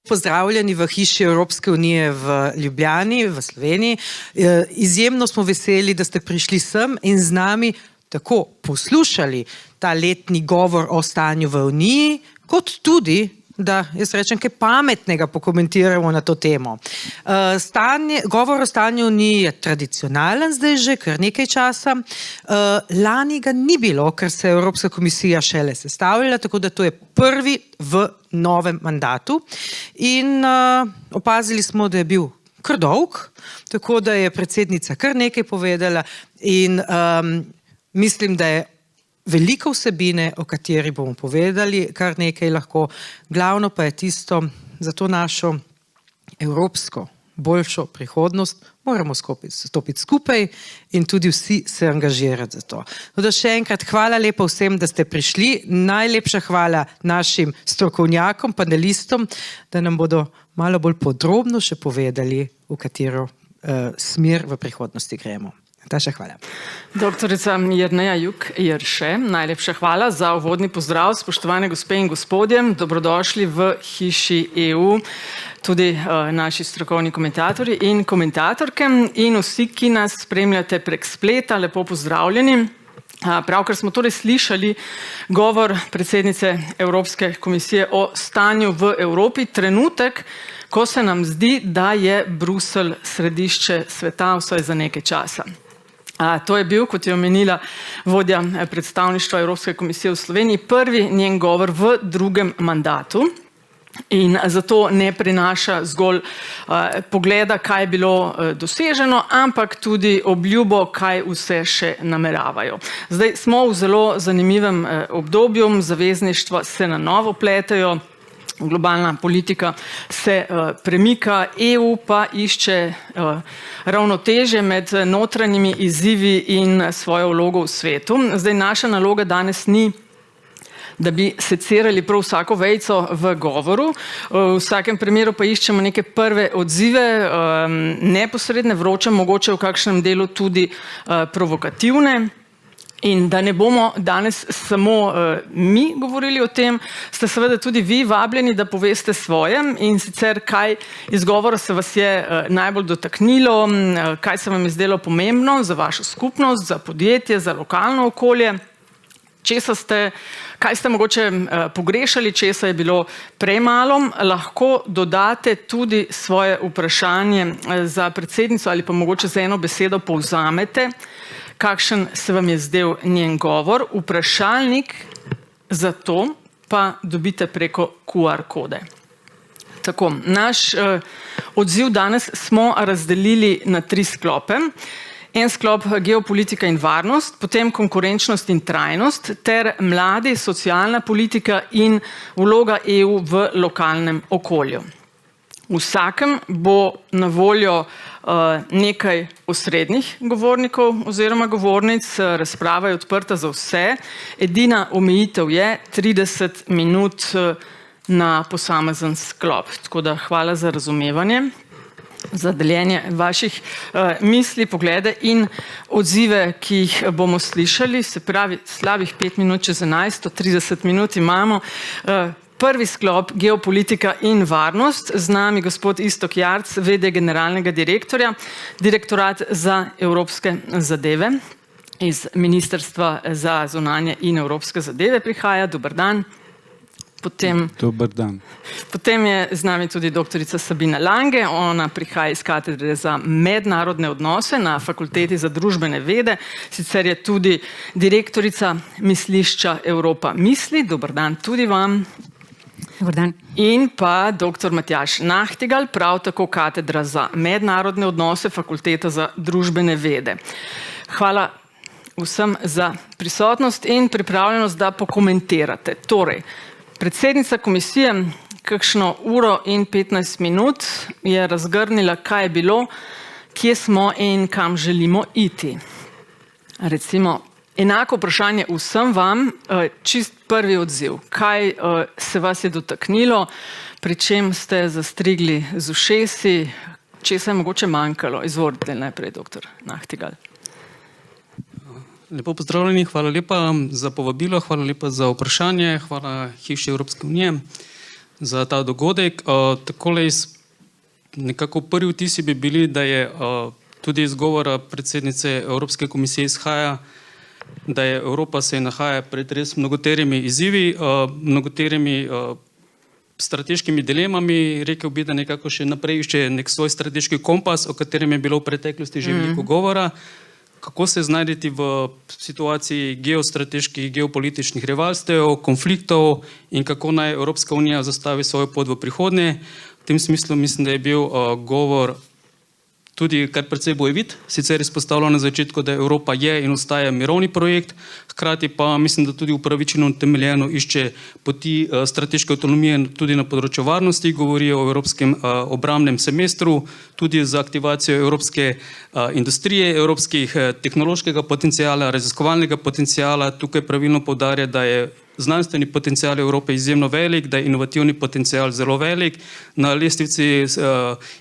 Pozdravljeni v hiši Evropske unije v Ljubljani, v Sloveniji. Izjemno smo veseli, da ste prišli sem in z nami tako poslušali ta letni govor o stanju v Uniji, kot tudi, da jaz rečem, kaj pametnega pokomentiramo na to temo. Govor o stanju v Uniji je tradicionalen zdaj že kar nekaj časa. Lani ga ni bilo, ker se je Evropska komisija šele sestavljala, tako da to je prvi v novem mandatu. In opazili smo, da je bil kar dolg, tako da je predsednica kar nekaj povedala in mislim, da je veliko vsebine, o kateri bomo povedali, kar nekaj lahko. Glavno pa je tisto, za to našo evropsko boljšo prihodnost moramo stopiti skupaj in tudi vsi se angažirati za to. Tako da še enkrat hvala lepa vsem, da ste prišli. Najlepša hvala našim strokovnjakom, panelistom, da nam bodo malo bolj podrobno še povedali, v katero smer v prihodnosti gremo. Nataša, hvala. Doktorica Jerneja Juk-Jerše, najlepša hvala za uvodni pozdrav, spoštovane gospe in gospodje, dobrodošli v hiši EU, tudi naši strokovni komentatorji in komentatorke in vsi, ki nas spremljate prek spleta, lepo pozdravljeni. Pravkar smo torej slišali govor predsednice Evropske komisije o stanju v Evropi, trenutek, ko se nam zdi, da je Bruselj središče sveta vsaj za nekaj časa. To je bil, kot je omenila vodja predstavništva Evropske komisije v Sloveniji, prvi njen govor v drugem mandatu in zato ne prinaša zgolj pogleda, kaj je bilo doseženo, ampak tudi obljubo, kaj vse še nameravajo. Zdaj smo v zelo zanimivem obdobju, zavezništva se na novo pletejo, globalna politika se premika, EU pa išče ravnotežje med notranjimi izzivi in svojo vlogo v svetu. Zdaj naša naloga danes ni, da bi secirali prav vsako vejico v govoru. V vsakem primeru pa iščemo neke prve odzive, neposredne, vroče, mogoče v kakšnem delu tudi provokativne. In da ne bomo danes samo mi govorili o tem, ste seveda tudi vi vabljeni, da poveste svoje in sicer kaj iz govora se vas je najbolj dotaknilo, kaj se vam je zdelo pomembno za vašo skupnost, za podjetje, za lokalno okolje, kaj ste mogoče pogrešali, česa je bilo premalo, lahko dodate tudi svoje vprašanje za predsednico ali pa mogoče z eno besedo povzamete, kakšen se vam je zdel njen govor. Vprašalnik za to pa dobite preko QR kode. Tako, naš odziv danes smo razdelili na 3 sklope. En sklop geopolitika in varnost, potem konkurenčnost in trajnost ter mladi, socialna politika in vloga EU v lokalnem okolju. V vsakem bo na voljo nekaj osrednjih govornikov oziroma govornic, razprava je odprta za vse. Edina omejitev je 30 minut na posamezen sklop. Tako da hvala za razumevanje, za deljenje vaših misli, poglede in odzive, ki jih bomo slišali. Se pravi, slabih 5 minut čez 11, 30 minut imamo. Prvi sklop, geopolitika in varnost, z nami gospod Iztok Jarc, v.d. generalnega direktorja, Direktorat za evropske zadeve iz Ministrstva za zunanje in evropske zadeve prihaja. Dober dan. Dober dan. Potem je z nami tudi doktorica Sabina Lange, ona prihaja iz katedre za mednarodne odnose na Fakulteti za družbene vede, sicer je tudi direktorica mislišča Evropa misli. Dober dan tudi vam. Dobar dan. In pa dr. Matjaž Nahtigal, prav tako katedra za mednarodne odnose, Fakulteta za družbene vede. Hvala vsem za prisotnost in pripravljenost, da pokomentirate. Torej, predsednica komisije kakšno uro in 15 minut je razgrnila, kaj je bilo, kje smo in kam želimo iti. Recimo, enako vprašanje vsem vam, čist prvi odziv. Kaj se vas je dotaknilo, pri čem ste zastrigli z ušesi, česa je mogoče manjkalo? Izvolite najprej, dr. Nahtigal. Lepo pozdravljeni, hvala lepa za povabilo, hvala lepa za vprašanje, hvala hiši Evropske unije. za ta dogodek. Takole nekako prvi vtisi bi bili, da je tudi iz govora predsednice Evropske komisije izhaja, da je Evropa se nahaja pred res mnogoterimi izzivi, mnogoterimi strateškimi dilemami. Rekel bi, da nekako še naprej išče nek svoj strateški kompas, o katerem je bilo v preteklosti že veliko govora. Kako se znajdeti v situaciji geostrateških, geopolitičnih rivalstev, konfliktov in kako naj Evropska unija zastavi svojo pot v prihodnje. V tem smislu mislim, da je bil govor tudi kar precej bojevit, sicer izpostavljeno na začetku, da Evropa je in ostaja mirovni projekt, hkrati pa mislim, da tudi upravičeno utemeljeno išče poti strateške avtonomije tudi na področju varnosti, govorijo o evropskem obrambnem semestru, tudi za aktivacijo evropske industrije, evropskih tehnološkega potencijala, raziskovalnega potencijala. Tukaj pravilno poudarja, da je znanstveni potencijal Evrope izjemno velik, da je inovativni potencijal zelo velik. Na lestvici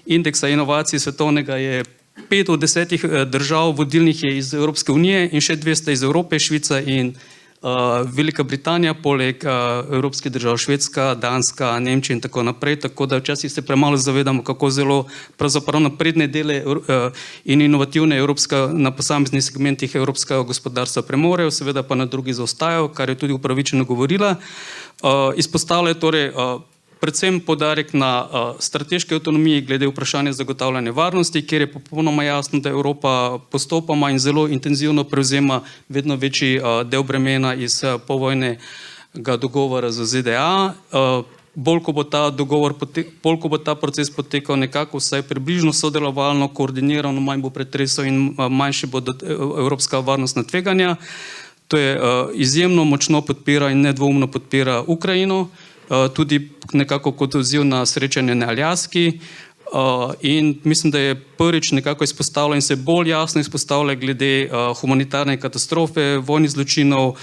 indeksa inovacij svetovnega je 5 od 10 držav vodilnih je iz Evropske unije in še 200 iz Evrope, Švica in Velika Britanija, poleg evropskih držav Švedska, Danska, Nemčija in tako naprej, tako da včasih se premalo zavedamo, kako zelo pravzaprav napredne dele in inovativne na posameznih segmentih evropskega gospodarstva premorejo, seveda pa na drugi zaostajajo, kar je tudi upravičeno govorila. Izpostavlja torej predvsem poudarek na strateški avtonomiji glede vprašanja zagotavljanja varnosti, kjer je popolnoma jasno, da Evropa postopoma in zelo intenzivno prevzema vedno večji del bremena iz povojnega dogovora z ZDA. Bolj ko bo ta dogovor, bolj ko bo ta proces potekal nekako vsaj približno sodelovalno, koordinirano, manj bo pretresov in manjše bodo evropska varnostna tveganja. To je izjemno močno podpira in nedvoumno podpira Ukrajino, tudi nekako kot odziv na srečanje na Aljaski, in mislim, da je prvič nekako izpostavlja in se bolj jasno izpostavlja glede humanitarne katastrofe, vojnih zločinov,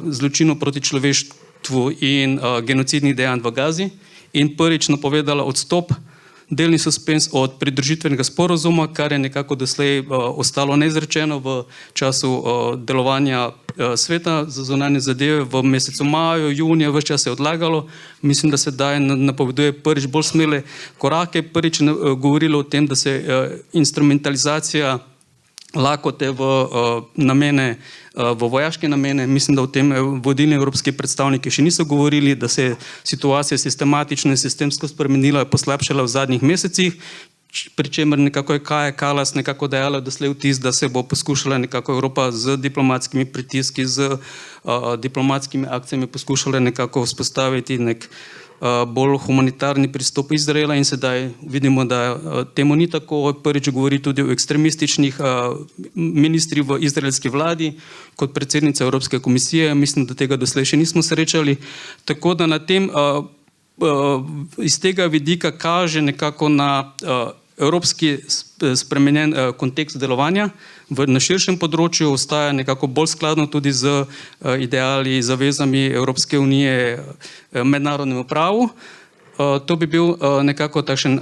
zločinov proti človeštvu in genocidnih dejanj v Gazi, in prvič napovedala odstop, delni suspens od pridružitvenega sporozuma, kar je nekako doslej ostalo neizrečeno v času delovanja sveta za zunanje zadeve. V mesecu maju, junija vse čas se je odlagalo. Mislim, da se daj napoveduje prvič bolj smele korake, prvič govorilo o tem, da se instrumentalizacija lakote v namene, v vojaške namene. Mislim, da o tem vodilni evropski predstavniki še niso govorili, da se je situacija sistematično in sistemsko spremenila, poslabšala v zadnjih mesecih, pri čemer nekako je Kaja Kallas nekako dejala doslej vtis, da se bo poskušala nekako Evropa z diplomatskimi pritiski, z diplomatskimi akcijami poskušala nekako vzpostaviti nek bolj humanitarni pristop Izraela, in sedaj vidimo, da temu ni tako. Prvič govori tudi o ekstremističnih ministrih v izraelski vladi kot predsednica Evropske komisije. Mislim, da tega doslej še nismo srečali. Tako da na tem iz tega vidika kaže nekako na evropski spremenjen kontekst delovanja na širšem področju, ostaja nekako bolj skladno tudi z ideali, zavezami Evropske unije mednarodnemu pravu. To bi bil nekako takšen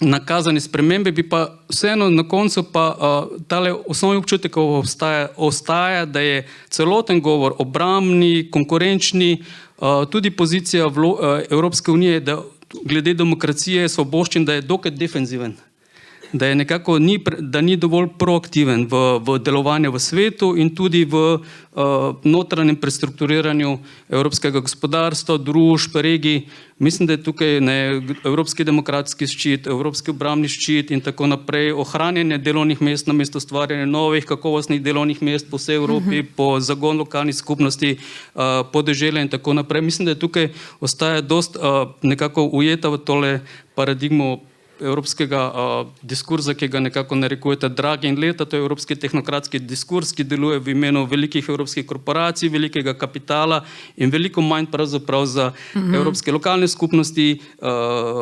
nakazani spremembe, bi pa vseeno na koncu pa tale osnovni občutek ostaja, da je celoten govor obrambni, konkurenčni, tudi pozicija Evropske unije, da glede demokracije, svoboščin, da je dokaj defenziven, da je nekako da ni dovolj proaktiven v delovanju v svetu in tudi v notranjem prestrukturiranju evropskega gospodarstva, družb, regij. Mislim, da je tukaj evropski demokratski ščit, evropski obrambni ščit in tako naprej, ohranjanje delovnih mest namesto ustvarjanja novih kakovostnih delovnih mest po vsej Evropi, po zagon lokalnih skupnosti, podeželja in tako naprej. Mislim, da je tukaj ostaja dost nekako ujeta v tole paradigmo evropskega diskurza, ki ga nekako narekujete Draghi in Letta. To je evropski tehnokratski diskurs, ki deluje v imenu velikih evropskih korporacij, velikega kapitala in veliko manj pravzaprav za evropske lokalne skupnosti,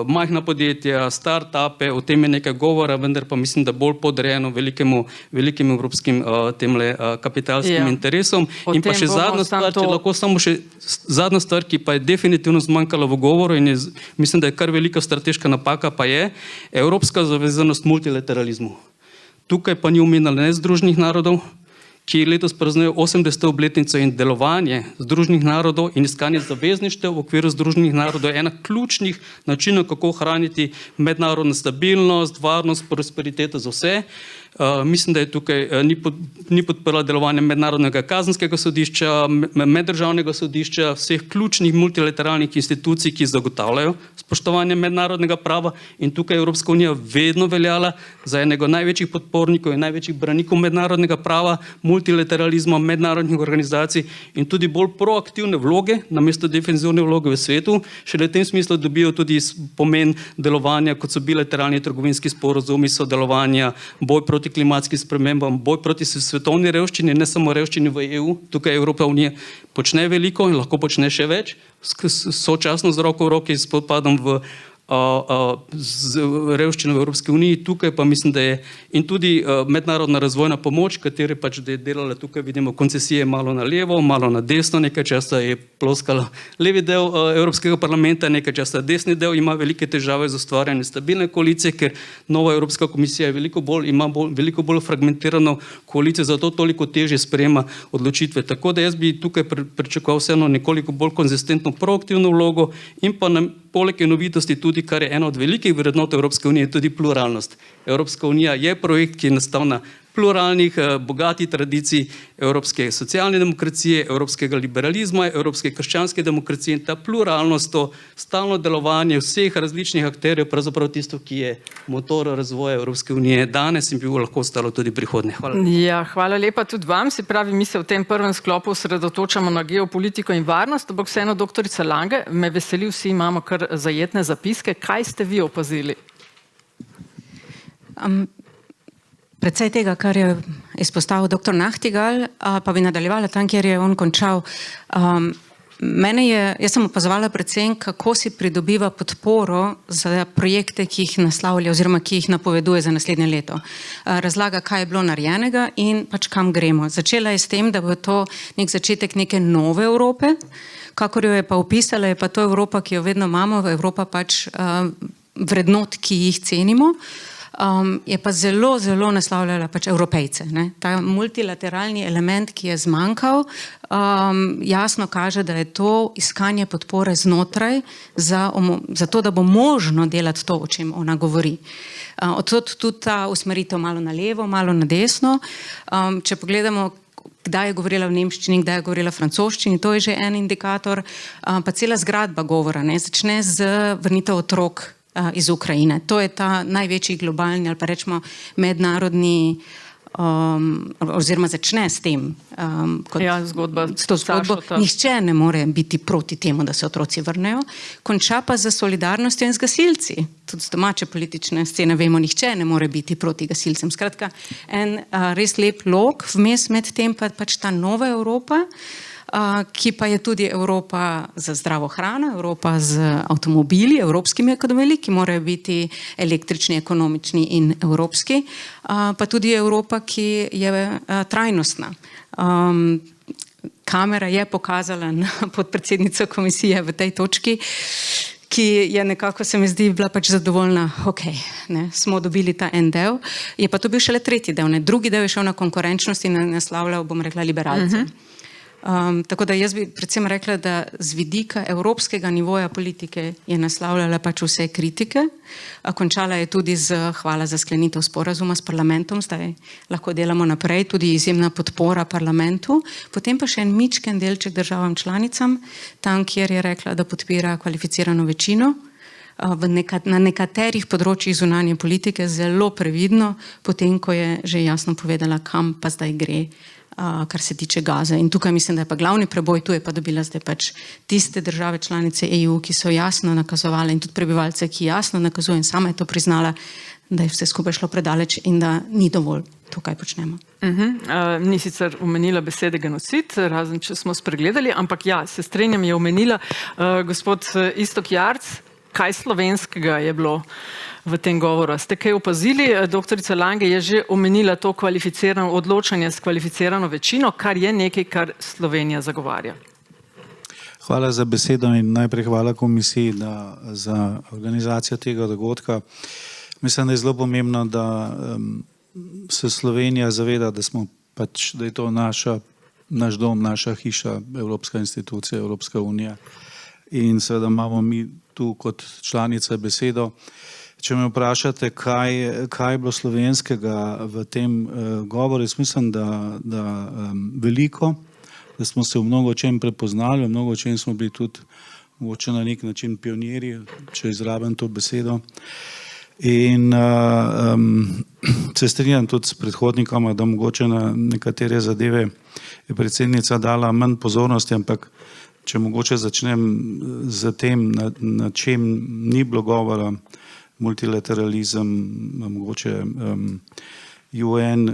majhna podjetja, start-upe. O tem je nekaj govora, vendar pa mislim, da bolj podrejeno velikim evropskim temle kapitalskim interesom. In pa še zadnja stvar, če lahko samo še zadnja stvar, ki pa je definitivno zmanjkala v govoru in mislim, da je kar velika strateška napaka, pa je evropska zavezanost multilateralizmu. Tukaj pa ni omenjala ne Združenih narodov, ki letos praznuje 80. obletnico in delovanje Združenih narodov in iskanje zavezništev v okviru Združenih narodov je ena ključnih načinov, kako ohraniti mednarodno stabilnost, varnost, prosperiteto za vse. Mislim, da je tukaj ni podprla delovanje Mednarodnega kazenskega sodišča, Meddržavnega sodišča, vseh ključnih multilateralnih institucij, ki zagotavljajo spoštovanje mednarodnega prava, in tukaj je Evropska unija vedno veljala za enega največjih podpornikov in največjih branikov mednarodnega prava, multilateralizma, mednarodnih organizacij in tudi bolj proaktivne vloge namesto defenzivne vloge v svetu. Šele v tem smislu dobijo tudi pomen delovanja, kot so bilateralni trgovinski sporazumi, sodelovanja, boj proti klimatskim spremembam, boj proti svetovni revščini, ne samo revščini v EU. Tukaj Evropska unija počne veliko in lahko počne še več, sočasno z roko v roki s spopadom z revščino v Evropski uniji. Tukaj pa mislim, da je in tudi mednarodna razvojna pomoč, katere pač da je delala, tukaj vidimo koncesije malo na levo, malo na desno, nekaj časa je ploskala levi del Evropskega parlamenta, nekaj časa desni del, ima velike težave z ustvarjanjem stabilne koalicije, ker nova Evropska komisija je veliko bolj fragmentirano koalicijo, zato toliko težje sprejema odločitve. Tako da jaz bi tukaj pričakoval vseeno nekoliko bolj konzistentno proaktivno vlogo in pa poleg enovitosti tudi, kar je ena od velikih vrednot Evropske unije, tudi pluralnost. Evropska unija je projekt, ki je nastal na pluralnih, bogatih tradicij evropske socialne demokracije, evropskega liberalizma, evropske krščanske demokracije, in ta pluralnost, to stalno delovanje vseh različnih akterjev, pravzaprav tisto, ki je motor razvoja Evropske unije danes in bi lahko ostalo tudi prihodnje. Hvala. Ja, hvala lepa tudi vam. Se pravi, mi se v tem prvem sklopu osredotočamo na geopolitiko in varnost, ampak vseeno, doktorica Lange, me veseli, vsi imamo kar zajetne zapiske. Kaj ste vi opazili? Predvsej tega, kar je izpostavil dr. Nachtigal, pa bi nadaljevala tam, kjer je on končal. Jaz sem opazovala predvsem, kako si pridobiva podporo za projekte, ki jih naslavlja oziroma ki jih napoveduje za naslednje leto. Razlaga, kaj je bilo narejenega in pač kam gremo. Začela je s tem, da bo to nek začetek neke nove Evrope, kakor jo je pa opisala, je pa to Evropa, ki jo vedno imamo, Evropa pač vrednot, ki jih cenimo. Je pa zelo, zelo naslavljala pač Evropejce. Ne? Ta multilateralni element, ki je zmanjkal, jasno kaže, da je to iskanje podpore znotraj za to, da bo možno delati to, o čem ona govori. Odtod tudi ta usmeritev malo na levo, malo na desno. Če pogledamo, kdaj je govorila v nemščini, kdaj je govorila v francoščini, to je že en indikator, pa cela zgradba govora, ne? Začne z vrnitev otrok iz Ukrajine. To je ta največji globalni ali pa rečemo mednarodni oziroma začne s tem. Zgodba. S to zgodbo. Nihče ne more biti proti temu, da se otroci vrnejo. Konča pa za solidarnostjo in z gasilci. Tudi z domače politične scene vemo, nihče ne more biti proti gasilcem. Skratka, en res lep lok, vmes med tem pa pač ta nova Evropa, ki pa je tudi Evropa za zdravo hrano, Evropa z avtomobili, evropskimi avtomobili, ki morajo biti električni, ekonomični in evropski, pa tudi Evropa, ki je trajnostna. Kamera je pokazala na podpredsednico komisije v tej točki, ki je nekako, se mi zdi, bila pač zadovoljna, smo dobili ta en del, je pa to bil šele tretji del, drugi del je šel na konkurenčnost in naslavljal, bom rekla, liberalce. Tako da jaz bi predvsem rekla, da z vidika evropskega nivoja politike je naslavljala pač vse kritike. Končala je tudi z hvala za sklenitev sporazuma s parlamentom, zdaj lahko delamo naprej, tudi izjemna podpora parlamentu. Potem pa še en mičken delček državam članicam, tam, kjer je rekla, da podpira kvalificirano večino. Na nekaterih področjih zunanje politike zelo previdno, potem, ko je že jasno povedala, kam pa zdaj gre, kar se tiče Gaze. In tukaj mislim, da je pa glavni preboj, tu je pa dobila zdaj pač tiste države članice EU, ki so jasno nakazovali in tudi prebivalce, ki jasno nakazujejo in sama je to priznala, da je vse skupaj šlo predaleč in da ni dovolj to, kaj počnemo. Ni sicer omenila besede genocid, razen če smo spregledali, ampak ja, se strenjam, je omenila gospod Iztok Jarc. Kaj slovenskega je bilo v tem govoru? Ste kaj opazili? Doktorica Lange je že omenila to kvalificirano odločanje s kvalificirano večino, kar je nekaj, kar Slovenija zagovarja. Hvala za besedo in najprej hvala komisiji za organizacijo tega dogodka. Mislim, da je zelo pomembno, da se Slovenija zaveda, da smo pač, da je to naš dom, naša hiša, Evropska institucija, Evropska unija. In seveda imamo mi tu kot članica besedo. Če me vprašate, kaj je bilo slovenskega v tem govoru, jaz mislim, da veliko, da smo se v mnogo čem prepoznali, v mnogo čem smo bili tudi mogoče na nek način pionirji, če izrabim to besedo. In se strinjam tudi s predhodnikoma, da mogoče na nekatere zadeve je predsednica dala manj pozornosti, ampak če mogoče začnem z tem, na čem ni bilo govora, multilateralizem, mogoče UN,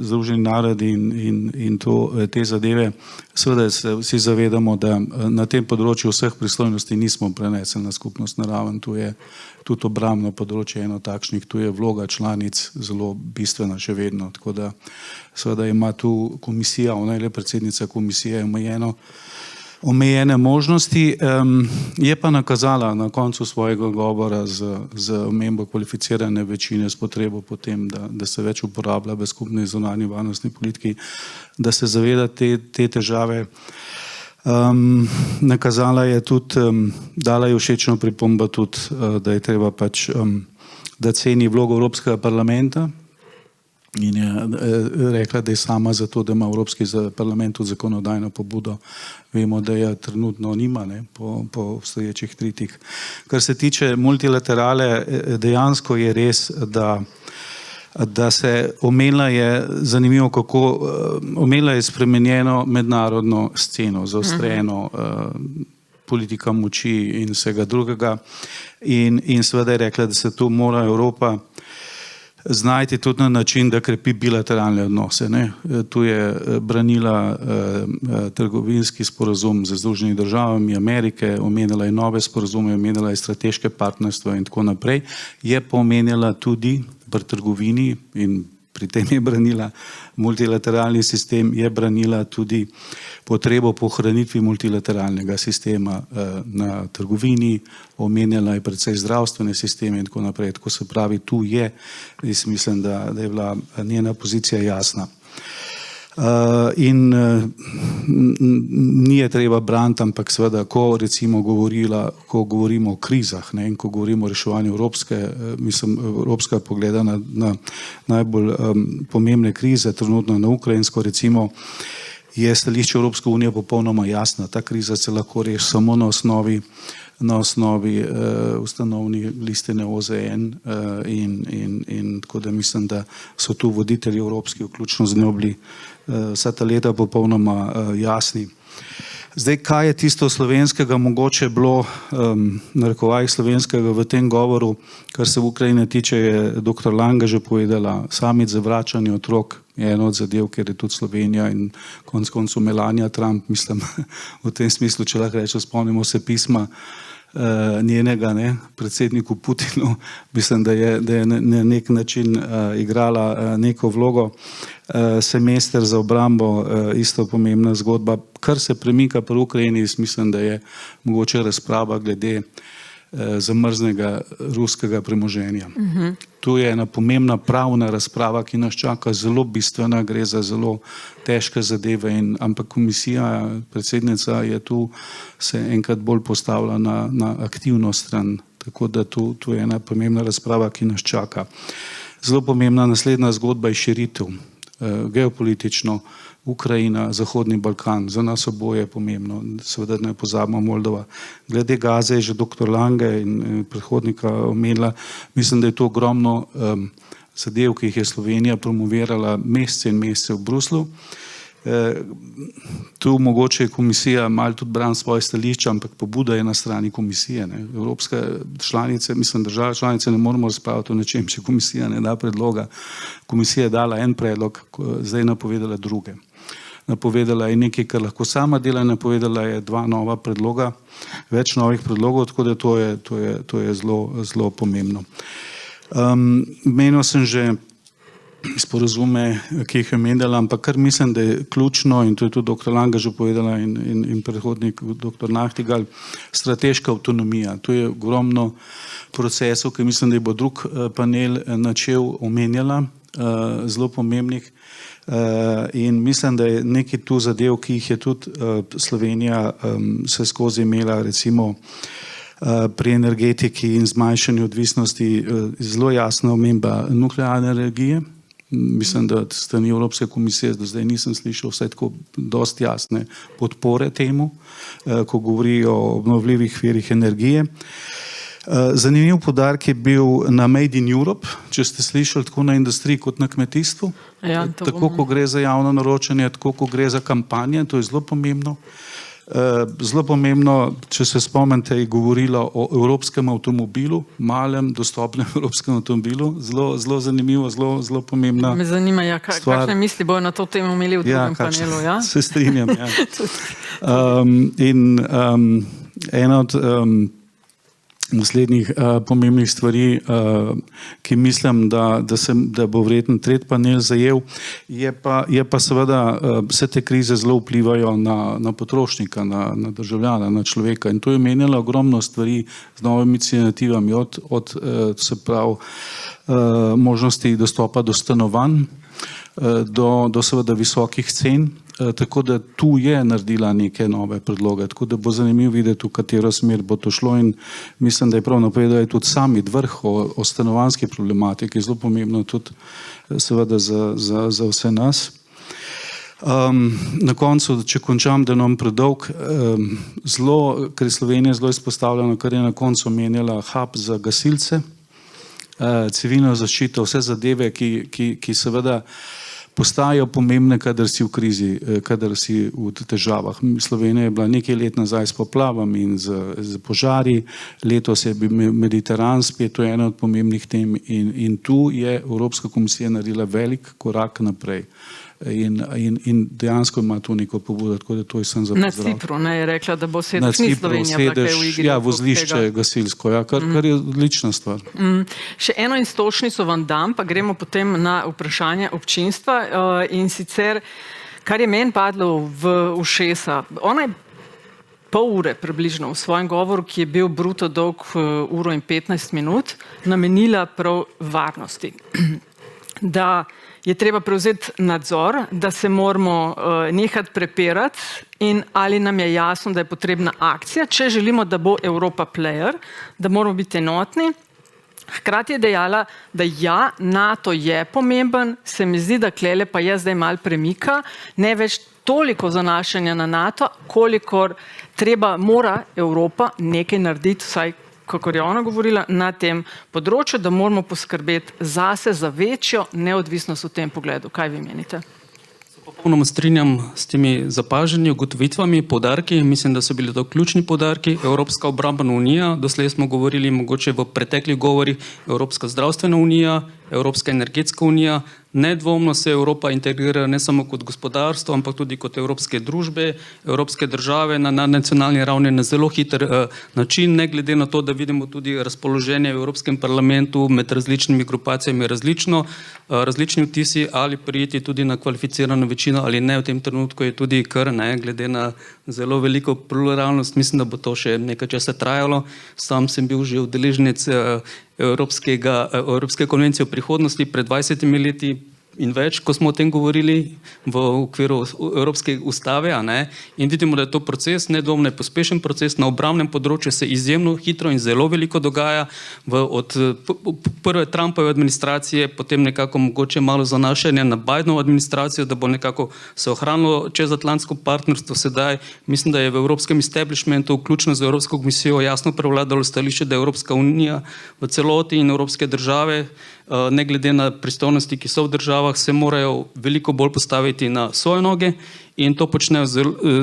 Združeni narodi in te zadeve. Seveda se vsi zavedamo, da na tem področju vseh pristojnosti nismo prenesli na skupnostno raven. Tu je tudi obrambno področje eno takšnih, tu je vloga članic zelo bistvena še vedno. Tako da seveda ima tu komisija, ona je le predsednica komisije, omejene možnosti, je pa nakazala na koncu svojega govora z omembo kvalificirane večine s potrebo potem, da se več uporablja v skupni zunanji varnostni politiki, da se zaveda te težave. Nakazala je tudi, dala je všečno pripombo tudi, da je treba pač, da ceni vlogo Evropskega parlamenta, in je rekla, da je sama za to, da ima Evropski parlament tudi zakonodajno pobudo. Vemo, da je trenutno nima, po obstoječih tritih. Kar se tiče multilaterale, dejansko je res, da se omenila je, zanimivo kako, omenila je spremenjeno mednarodno sceno, zaostreno politika moči in vsega drugega. In seveda je rekla, da se tu mora Evropa znajti tudi na način, da krepi bilateralne odnose. Tu je branila trgovinski sporazum z Združenimi državami Amerike, omenila je nove sporazume, omenila je strateške partnerstva in tako naprej. Je pa omenila tudi pri trgovini in pri tem je branila multilateralni sistem, je branila tudi potrebo po ohranitvi multilateralnega sistema na trgovini, omenjala je predvsej zdravstvene sisteme in tako naprej. Tako se pravi, tu je, jaz mislim, da je bila njena pozicija jasna. In ni je treba braniti, ampak seveda, ko recimo govorimo o krizah in ko govorimo o reševanju evropskega pogleda na najbolj pomembne krize, trenutno na ukrajinsko recimo, je stališče Evropske unije popolnoma jasno. Ta kriza se lahko reši samo na osnovi ustanovne listine OZN in tako da mislim, da so tu voditelji evropski, vključno z njo bili vsa ta leta popolnoma jasni. Zdaj, kaj je tisto slovenskega mogoče bilo, narekovajih slovenskega v tem govoru, kar se v Ukrajine tiče, je dr. Langa že povedala, samit za vračanje otrok je eno od zadev, ker je tudi Slovenija in konec koncev Melania Trump, mislim, v tem smislu, če lahko rečem, spomnimo se pisma njenega predsedniku Putinu, mislim, da je na nek način igrala neko vlogo. Semester za obrambo, isto pomembna zgodba. Kar se premika pri Ukrajini, mislim, da je mogoče razprava glede zamrznega ruskega premoženja. Tu je ena pomembna pravna razprava, ki nas čaka, zelo bistvena, gre za zelo težke zadeve, ampak komisija, predsednica je tu se enkrat bolj postavila na aktivno stran, tako da tu je ena pomembna razprava, ki nas čaka. Zelo pomembna naslednja zgodba je širitev, geopolitično, Ukrajina, Zahodni Balkan, za nas oboje je pomembno, seveda ne pozabimo Moldova. Glede Gaze je že dr. Lange in predhodnika omenila, mislim, da je to ogromno zadev, ki jih je Slovenija promovirala mesece in mesece v Bruslu. Tu mogoče je komisija malo tudi brani svoje stališče, ampak pobuda je na strani komisije. Evropske članice, mislim, države članice ne moramo razpravljati o nečem, če komisija ne da predloga. Komisija je dala en predlog, zdaj je napovedala druge. Napovedala je nekaj, kar lahko sama dela, napovedala je 2 nova predloga, več novih predlogov, tako da to je zelo pomembno. Menil sem že sporazume, ki jih je omenjala, ampak kar mislim, da je ključno, in to je tudi dr. Langa že povedala in predhodnik dr. Nahtigal, strateška avtonomija. To je ogromno procesov, ki mislim, da je bo drug panel načel omenjala. zelo pomembnih. In mislim, da je nekaj tu zadev, ki jih je tudi Slovenija vse skozi imela, recimo pri energetiki in zmanjšanju odvisnosti, zelo jasna omemba nuklearne energije. Mislim, da strani Evropske komisije do zdaj nisem slišal vse tako dosti jasne podpore temu, ko govori o obnovljivih virih energije. Zanimiv poudarek je bil na Made in Europe, če ste slišali, tako na industriji kot na kmetijstvu. Ja, tako, ko gre za javno naročanje, tako, ko gre za kampanje, to je zelo pomembno. Zelo pomembno, če se spomnite, je govorila o evropskem avtomobilu, malem, dostopnem evropskem avtomobilu. Zelo zanimivo, zelo pomembna Me zanima, ja, stvar. kakšne misli bojo na to temo imeli v drugem panelu. Ja? Se strinjam. Ja. Ena od naslednjih pomembnih stvari, ki mislim, da bo verjetno tretji panel zajel, je pa seveda vse te krize zelo vplivajo na potrošnika, na državljana, na človeka. In to je menjalo ogromno stvari z novimi iniciativami, od se pravi možnosti dostopa do stanovanj, do seveda visokih cen. Tako da tu je naredila neke nove predloge, tako da bo zanimivo videti, v katero smer bo to šlo, in mislim, da je prav napovedal je tudi summit vrh o stanovanjski problematiki, zelo pomembno tudi seveda za vse nas. Na koncu, če končam, da nam predolg, ker je Slovenija zelo izpostavljena, kar je na koncu omenjala hub za gasilce, civilno zaščito, vse zadeve, ki seveda postajajo pomembne, kadar si v krizi, kadar si v težavah. Slovenija je bila nekaj let nazaj s poplavami in z požari, letos je bil Mediteran spet, to je ena od pomembnih tem, in tu je Evropska komisija naredila velik korak naprej. In dejansko ima tu neko pobudo, tako da to je sem za pozdrav. Na Cipru je rekla, da bo sedež ni Slovenija bila kaj v igri. Ja, vozlišče gasilsko, ja, kar je odlična stvar. Še eno istočnico vam dam, pa gremo potem na vprašanje občinstva, in sicer, kar je meni padlo v ušesa. Ona je pol ure približno v svojem govoru, ki je bil bruto dolg 1:15 minut, namenila prav varnosti. Da je treba prevzeti nadzor, da se moramo nehati prepirati, in ali nam je jasno, da je potrebna akcija, če želimo, da bo Evropa player, da moramo biti enotni. Hkrati je dejala, da ja, NATO je pomemben, se mi zdi, da klele pa je zdaj malo premika, ne več toliko zanašanja na NATO, kolikor mora Evropa nekaj narediti, vsaj kakor je ona govorila, na tem področju, da moramo poskrbeti zase za večjo neodvisnost v tem pogledu. Kaj vi menite? Popolnoma strinjam s temi zapaženji, ugotovitvami, poudarki. Mislim, da so bili to ključni poudarki. Evropska obrambna unija, doslej smo govorili mogoče v preteklih govorih, Evropska zdravstvena unija, Evropska energetska unija. Nedvomno se Evropa integrira ne samo kot gospodarstvo, ampak tudi kot evropske družbe, evropske države na nacionalni ravni na zelo hiter način, ne glede na to, da vidimo tudi razpoloženje v Evropskem parlamentu med različnimi grupacijami različni vtisi, ali prijeti tudi na kvalificirano večino ali ne, v tem trenutku je tudi kar, ne, glede na zelo veliko pluralnost, mislim, da bo to še nekaj časa trajalo. Sam sem bil že udeleženec Evropske konvencije o prihodnosti pred 20 leti in več, ko smo o tem govorili v okviru Evropske ustave, in vidimo, da je to proces, nedvomno je pospešen proces, na obrambnem področju se izjemno hitro in zelo veliko dogaja, od prve Trumpove administracije, potem nekako mogoče malo zanašanja na Bidenovo administracijo, da bo nekako se ohranilo čezatlantsko partnerstvo sedaj. Mislim, da je v evropskem establishmentu, vključno z Evropsko komisijo, jasno prevladalo stališče, da Evropska unija v celoti in evropske države, ne glede na pristojnosti, ki so v državah, se morajo veliko bolj postaviti na svoje noge, in to počnejo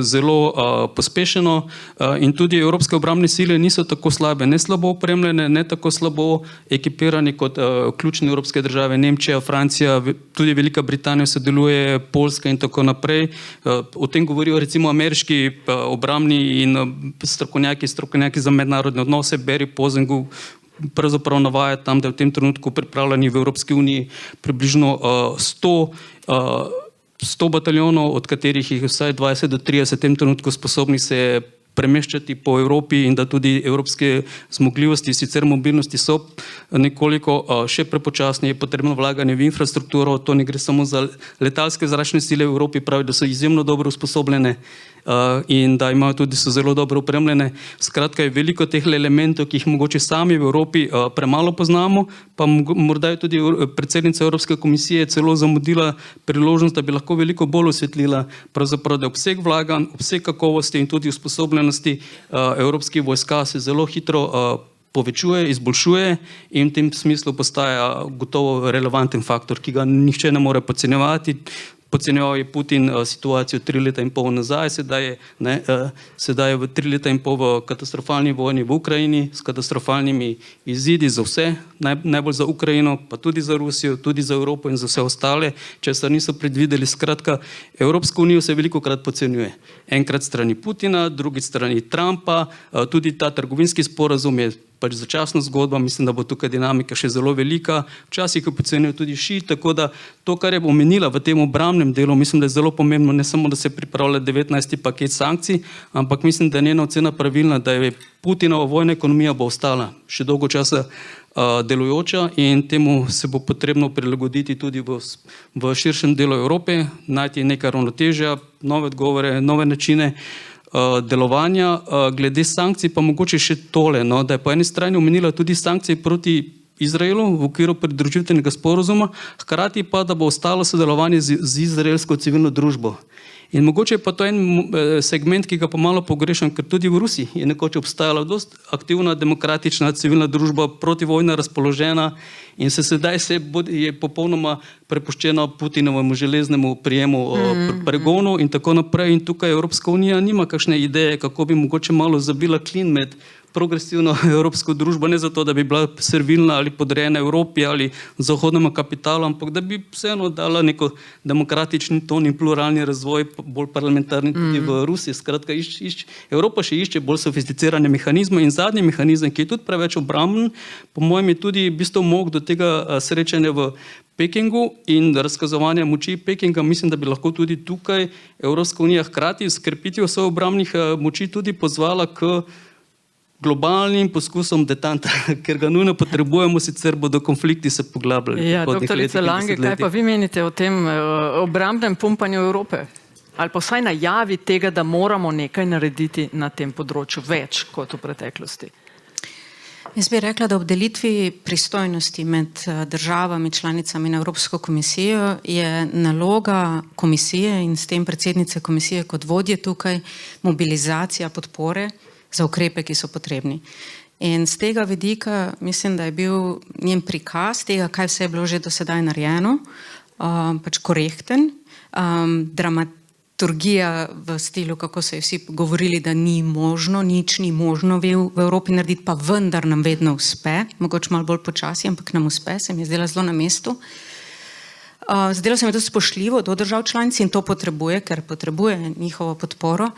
zelo pospešeno. In tudi evropske obrambne sile niso tako slabe, ne slabo opremljene, ne tako slabo ekipirani kot ključne evropske države, Nemčija, Francija, tudi Velika Britanija sodeluje, Poljska in tako naprej. O tem govorijo recimo ameriški obrambni in strokovnjaki za mednarodne odnose, Barry Pozengu, pravzaprav navaja tam, da je v tem trenutku pripravljeni v Evropski uniji približno 100 bataljonov, od katerih jih vsaj 20 do 30 v tem trenutku sposobni se premeščati po Evropi in da tudi evropske zmogljivosti, sicer mobilnosti so nekoliko še prepočasne, je potrebno vlaganje v infrastrukturo, to ne gre samo za letalske zračne sile v Evropi, pravi, da so izjemno dobro usposobljene in da imajo tudi, so zelo dobro opremljene. Skratka, je veliko teh elementov, ki jih mogoče sami v Evropi premalo poznamo, pa morda je tudi predsednica Evropske komisije celo zamudila priložnost, da bi lahko veliko bolj osvetlila pravzaprav, da obseg vlaganj, obseg kakovosti in tudi usposobljenosti evropskih vojska se zelo hitro povečuje, izboljšuje in v tem smislu postaja gotovo relevanten faktor, ki ga nihče ne more podcenjevati. Podcenjeval je Putin situacijo 3 leta in pol nazaj, sedaj je v 3 leta in pol v katastrofalni vojni v Ukrajini s katastrofalnimi izidi za vse, najbolj za Ukrajino, pa tudi za Rusijo, tudi za Evropo in za vse ostale, česar niso predvideli. Skratka, Evropsko unijo se velikokrat podcenjuje. Enkrat strani Putina, drugi strani Trumpa, tudi ta trgovinski sporazum je pač začasna zgodba, mislim, da bo tukaj dinamika še zelo velika, včasih jo podcenjujejo tudi ši, tako da to, kar je omenila v tem obrambnem delu, mislim, da je zelo pomembno, ne samo, da se pripravlja 19. paket sankcij, ampak mislim, da je njena ocena pravilna, da je Putinova vojna ekonomija bo ostala še dolgo časa delujoča in temu se bo potrebno prilagoditi tudi v širšem delu Evrope, najti nekaj ravnotežja, nove odgovore, nove načine delovanja. Glede sankcij pa mogoče še tole, da je po eni strani omenila tudi sankcije proti Izraelu v okviru pridružitvenega sporazuma, hkrati pa, da bo ostalo sodelovanje z izraelsko civilno družbo. In mogoče pa to en segment, ki ga pa malo pogrešam, ker tudi v Rusiji je nekoč obstajala dosti aktivna demokratična civilna družba, protivojna razpoložena in sedaj je popolnoma prepuščena Putinovemu železnemu prijemu pregonu in tako naprej. In tukaj Evropska unija nima kakšne ideje, kako bi mogoče malo zabila klin med progresivno evropsko družbo, ne zato, da bi bila servilna ali podrejena Evropi ali zahodnemu kapitalu, ampak da bi vseeno dala neko demokratični ton in pluralni razvoj, bolj parlamentarni tudi v Rusiji. Skratka, Evropa še išče bolj sofisticirane mehanizme in zadnji mehanizem, ki je tudi preveč obramben, po mojem je tudi v bistvu mok do tega srečanja v Pekingu in razkazovanja moči Pekinga. Mislim, da bi lahko tudi tukaj Evropska unija hkrati s krepitvijo svojih obrambnih moči tudi pozvala k globalnim poskusom detanta, ker ga nujno potrebujemo, sicer bodo konflikti se poglabljali. Ja, doktorica Lange, kaj pa vi menite o tem obrambnem pumpanju Evrope? Ali pa vsaj najavi tega, da moramo nekaj narediti na tem področju več kot v preteklosti? Jaz bi rekla, da ob delitvi pristojnosti med državami, članicami in Evropsko komisijo je naloga komisije in s tem predsednice komisije kot vodje tukaj mobilizacija podpore za ukrepe, ki so potrebni. In z tega vidika mislim, da je bil njen prikaz tega, kaj vse je bilo že do sedaj narejeno, pač korekten, dramaturgija v stilu, kako so vsi govorili, da ni možno, nič ni možno v Evropi narediti, pa vendar nam vedno uspe, mogoče malo bolj počasi, ampak nam uspe, se mi je zdela zelo na mestu. Zdelo se mi je tudi spoštljivo do držav članic in to potrebuje, ker potrebuje njihovo podporo.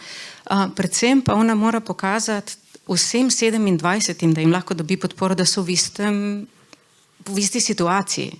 Predvsem pa ona mora pokazati vsem 27, da jim lahko dobi podporo, da so v isti situaciji.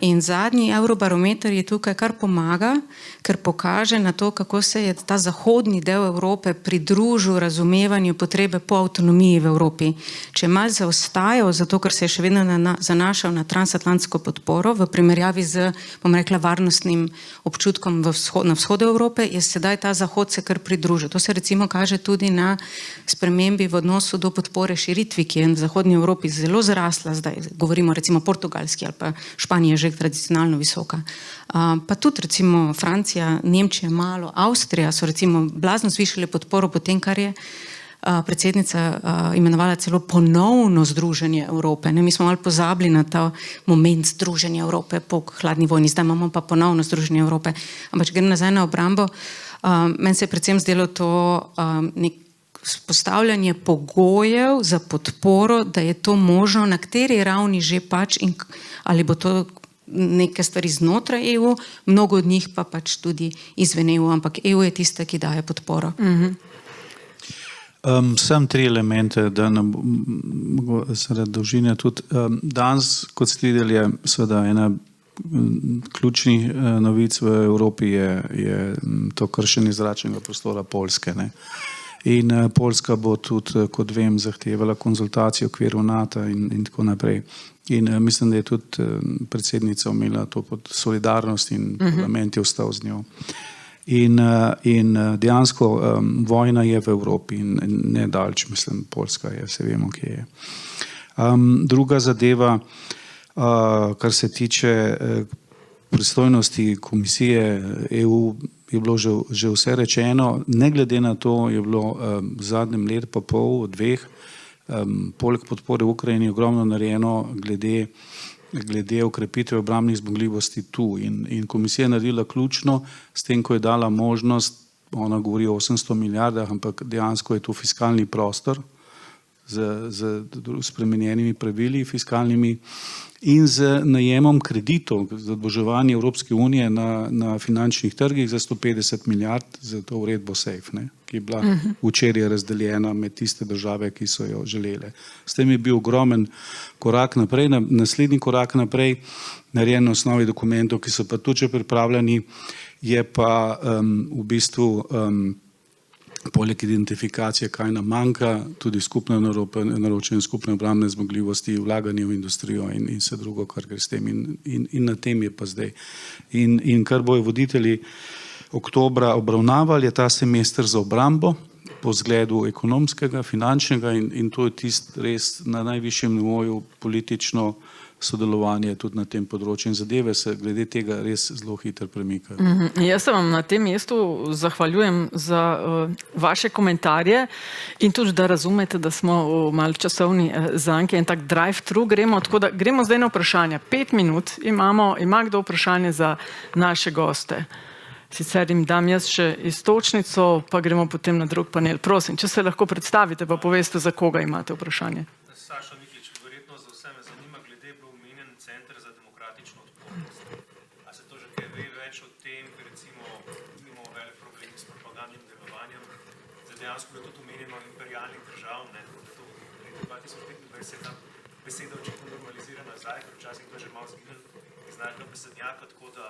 In zadnji Eurobarometer je tukaj kar pomaga, ker pokaže na to, kako se je ta zahodni del Evrope pridružil razumevanju potrebe po avtonomiji v Evropi. Če je malo zaostajal, zato ker se je še vedno zanašal na transatlantsko podporo v primerjavi z, bom rekla, varnostnim občutkom na vzhodu Evrope, je sedaj ta zahod se kar pridružil. To se recimo kaže tudi na spremembi v odnosu do podpore širitvi, ki je v zahodnji Evropi zelo zrasla, zdaj govorimo recimo portugalski ali pa Španija je že tradicionalno visoka. Pa tudi recimo Francija, Nemčija malo, Avstrija so recimo blazno zvišale podporo po tem, kar je predsednica imenovala celo ponovno združenje Evrope. Mi smo malo pozabili na ta moment združenja Evrope po hladni vojni, zdaj imamo pa ponovno združenje Evrope. Ampak če grem nazaj na obrambo, meni se je predvsem zdelo to postavljanje pogojev za podporo, da je to možno, na kateri ravni že pač in ali bo to neke stvari znotraj EU, mnogo od njih pa pač tudi izven EU, ampak EU je tista, ki daje podporo. Sem 3 elemente, da ne bo zaradi dolžine tudi. Danes, kot ste videli, je seveda ena ključnih novic v Evropi je to kršenje zračnega prostora Poljske. In Poljska bo tudi, kot vem, zahtevala konzultacijo v okviru NATO in tako naprej. In mislim, da je tudi predsednica imela to pod solidarnost in parlament je ostal z njo. In dejansko vojna je v Evropi in ne daleč, mislim, Poljska je, vse vemo, kje je. Druga zadeva, kar se tiče pristojnosti komisije EU, je bilo že vse rečeno. Ne glede na to je bilo v zadnjem letu pa pol, dveh, poleg podpore v Ukrajini ogromno narejeno glede okrepitve obrambnih zmogljivosti tu. In komisija je naredila ključno s tem, ko je dala možnost, ona govori o 800 milijardah, ampak dejansko je to fiskalni prostor z spremenjenimi pravili fiskalnimi in z najemom kreditov za zadolževanje Evropske unije na finančnih trgih za 150 milijard za to uredbo SAFE, ne, ki je bila včeraj razdeljena med tiste države, ki so jo želele. S tem je bil ogromen korak naprej. Naslednji korak naprej, narejen na osnovi dokumentov, ki so pa tudi že pripravljeni, je pa v bistvu poleg identifikacije, kaj nam manjka, tudi skupno naročanje skupne obrambne zmogljivosti, vlaganje v industrijo in vse drugo, kar gre s tem. In na tem je pa zdaj. In kar bojo voditelji oktobra obravnavali, je ta semester za obrambo po zgledu ekonomskega, finančnega in to je tisto res na najvišjem nivoju politično sodelovanje tudi na tem področju in zadeve se glede tega res zelo hitro premikajo. Jaz se vam na tem mestu zahvaljujem za vaše komentarje in tudi, da razumete, da smo v malo časovni zanki in tak drive-thru gremo, tako da gremo zdaj na vprašanja. 5 minut imamo, ima kdo vprašanje za naše goste? Sicer jim dam jaz še iztočnico, pa gremo potem na drug panel. Prosim, če se lahko predstavite, pa poveste, za koga imate vprašanje. Saša Miklič, verjetno za vse me zanima, glede je bil omenjen Center za demokratično odpornost. A se to že kaj ve več o tem, ker recimo imamo velik problem s propagandnim delovanjem, zdaj dejansko je tudi omenjeno imperialnih držav, ne, da to leta 2025 je ta beseda očitno normalizira nazaj, ker včasih to je že malo zginilo iz našega besednjaka, tako da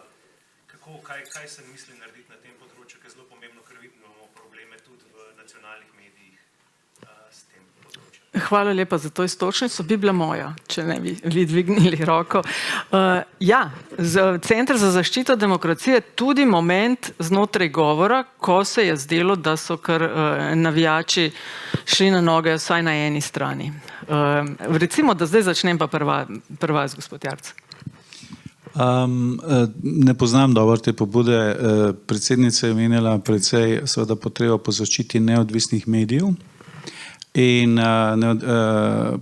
kaj se misli narediti na tem področju, ker je zelo pomembno, ker vidimo probleme tudi v nacionalnih medijih s tem področjem. Hvala lepa za to iztočnico, bi bila moja, če ne bi vi dvignili roko. Ja, Center za zaščito demokracije tudi moment znotraj govora, ko se je zdelo, da so kar navijači šli na noge vsaj na eni strani. Recimo, da zdaj začnem pa pri vas, gospod Jarc. Ne poznam dobro te pobude. Predsednica je omenjala precej seveda potrebo po zaščiti neodvisnih medijev in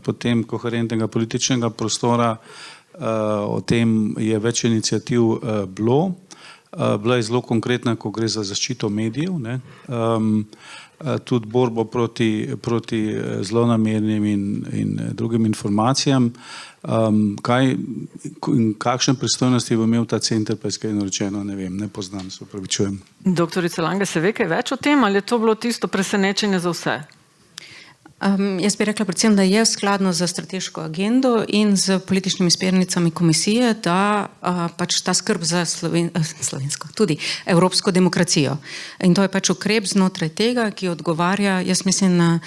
potem koherentnega političnega prostora. O tem je več iniciativ bilo. Bila je zelo konkretna, ko gre za zaščito medijev, ne. Tudi borbo proti zlonamernim in drugim informacijam. Kakšne pristojnosti bo imel ta center, pa iskreno rečeno ne vem, ne poznam, se opravičujem. Doktorica Lange, se ve kaj več o tem, ali je to bilo tisto presenečenje za vse? Jaz bi rekla predvsem, da je skladno z strateško agendo in z političnimi smernicami komisije, da pač ta skrb za slovensko, tudi evropsko demokracijo. In to je pač ukrep znotraj tega, ki odgovarja, jaz mislim, na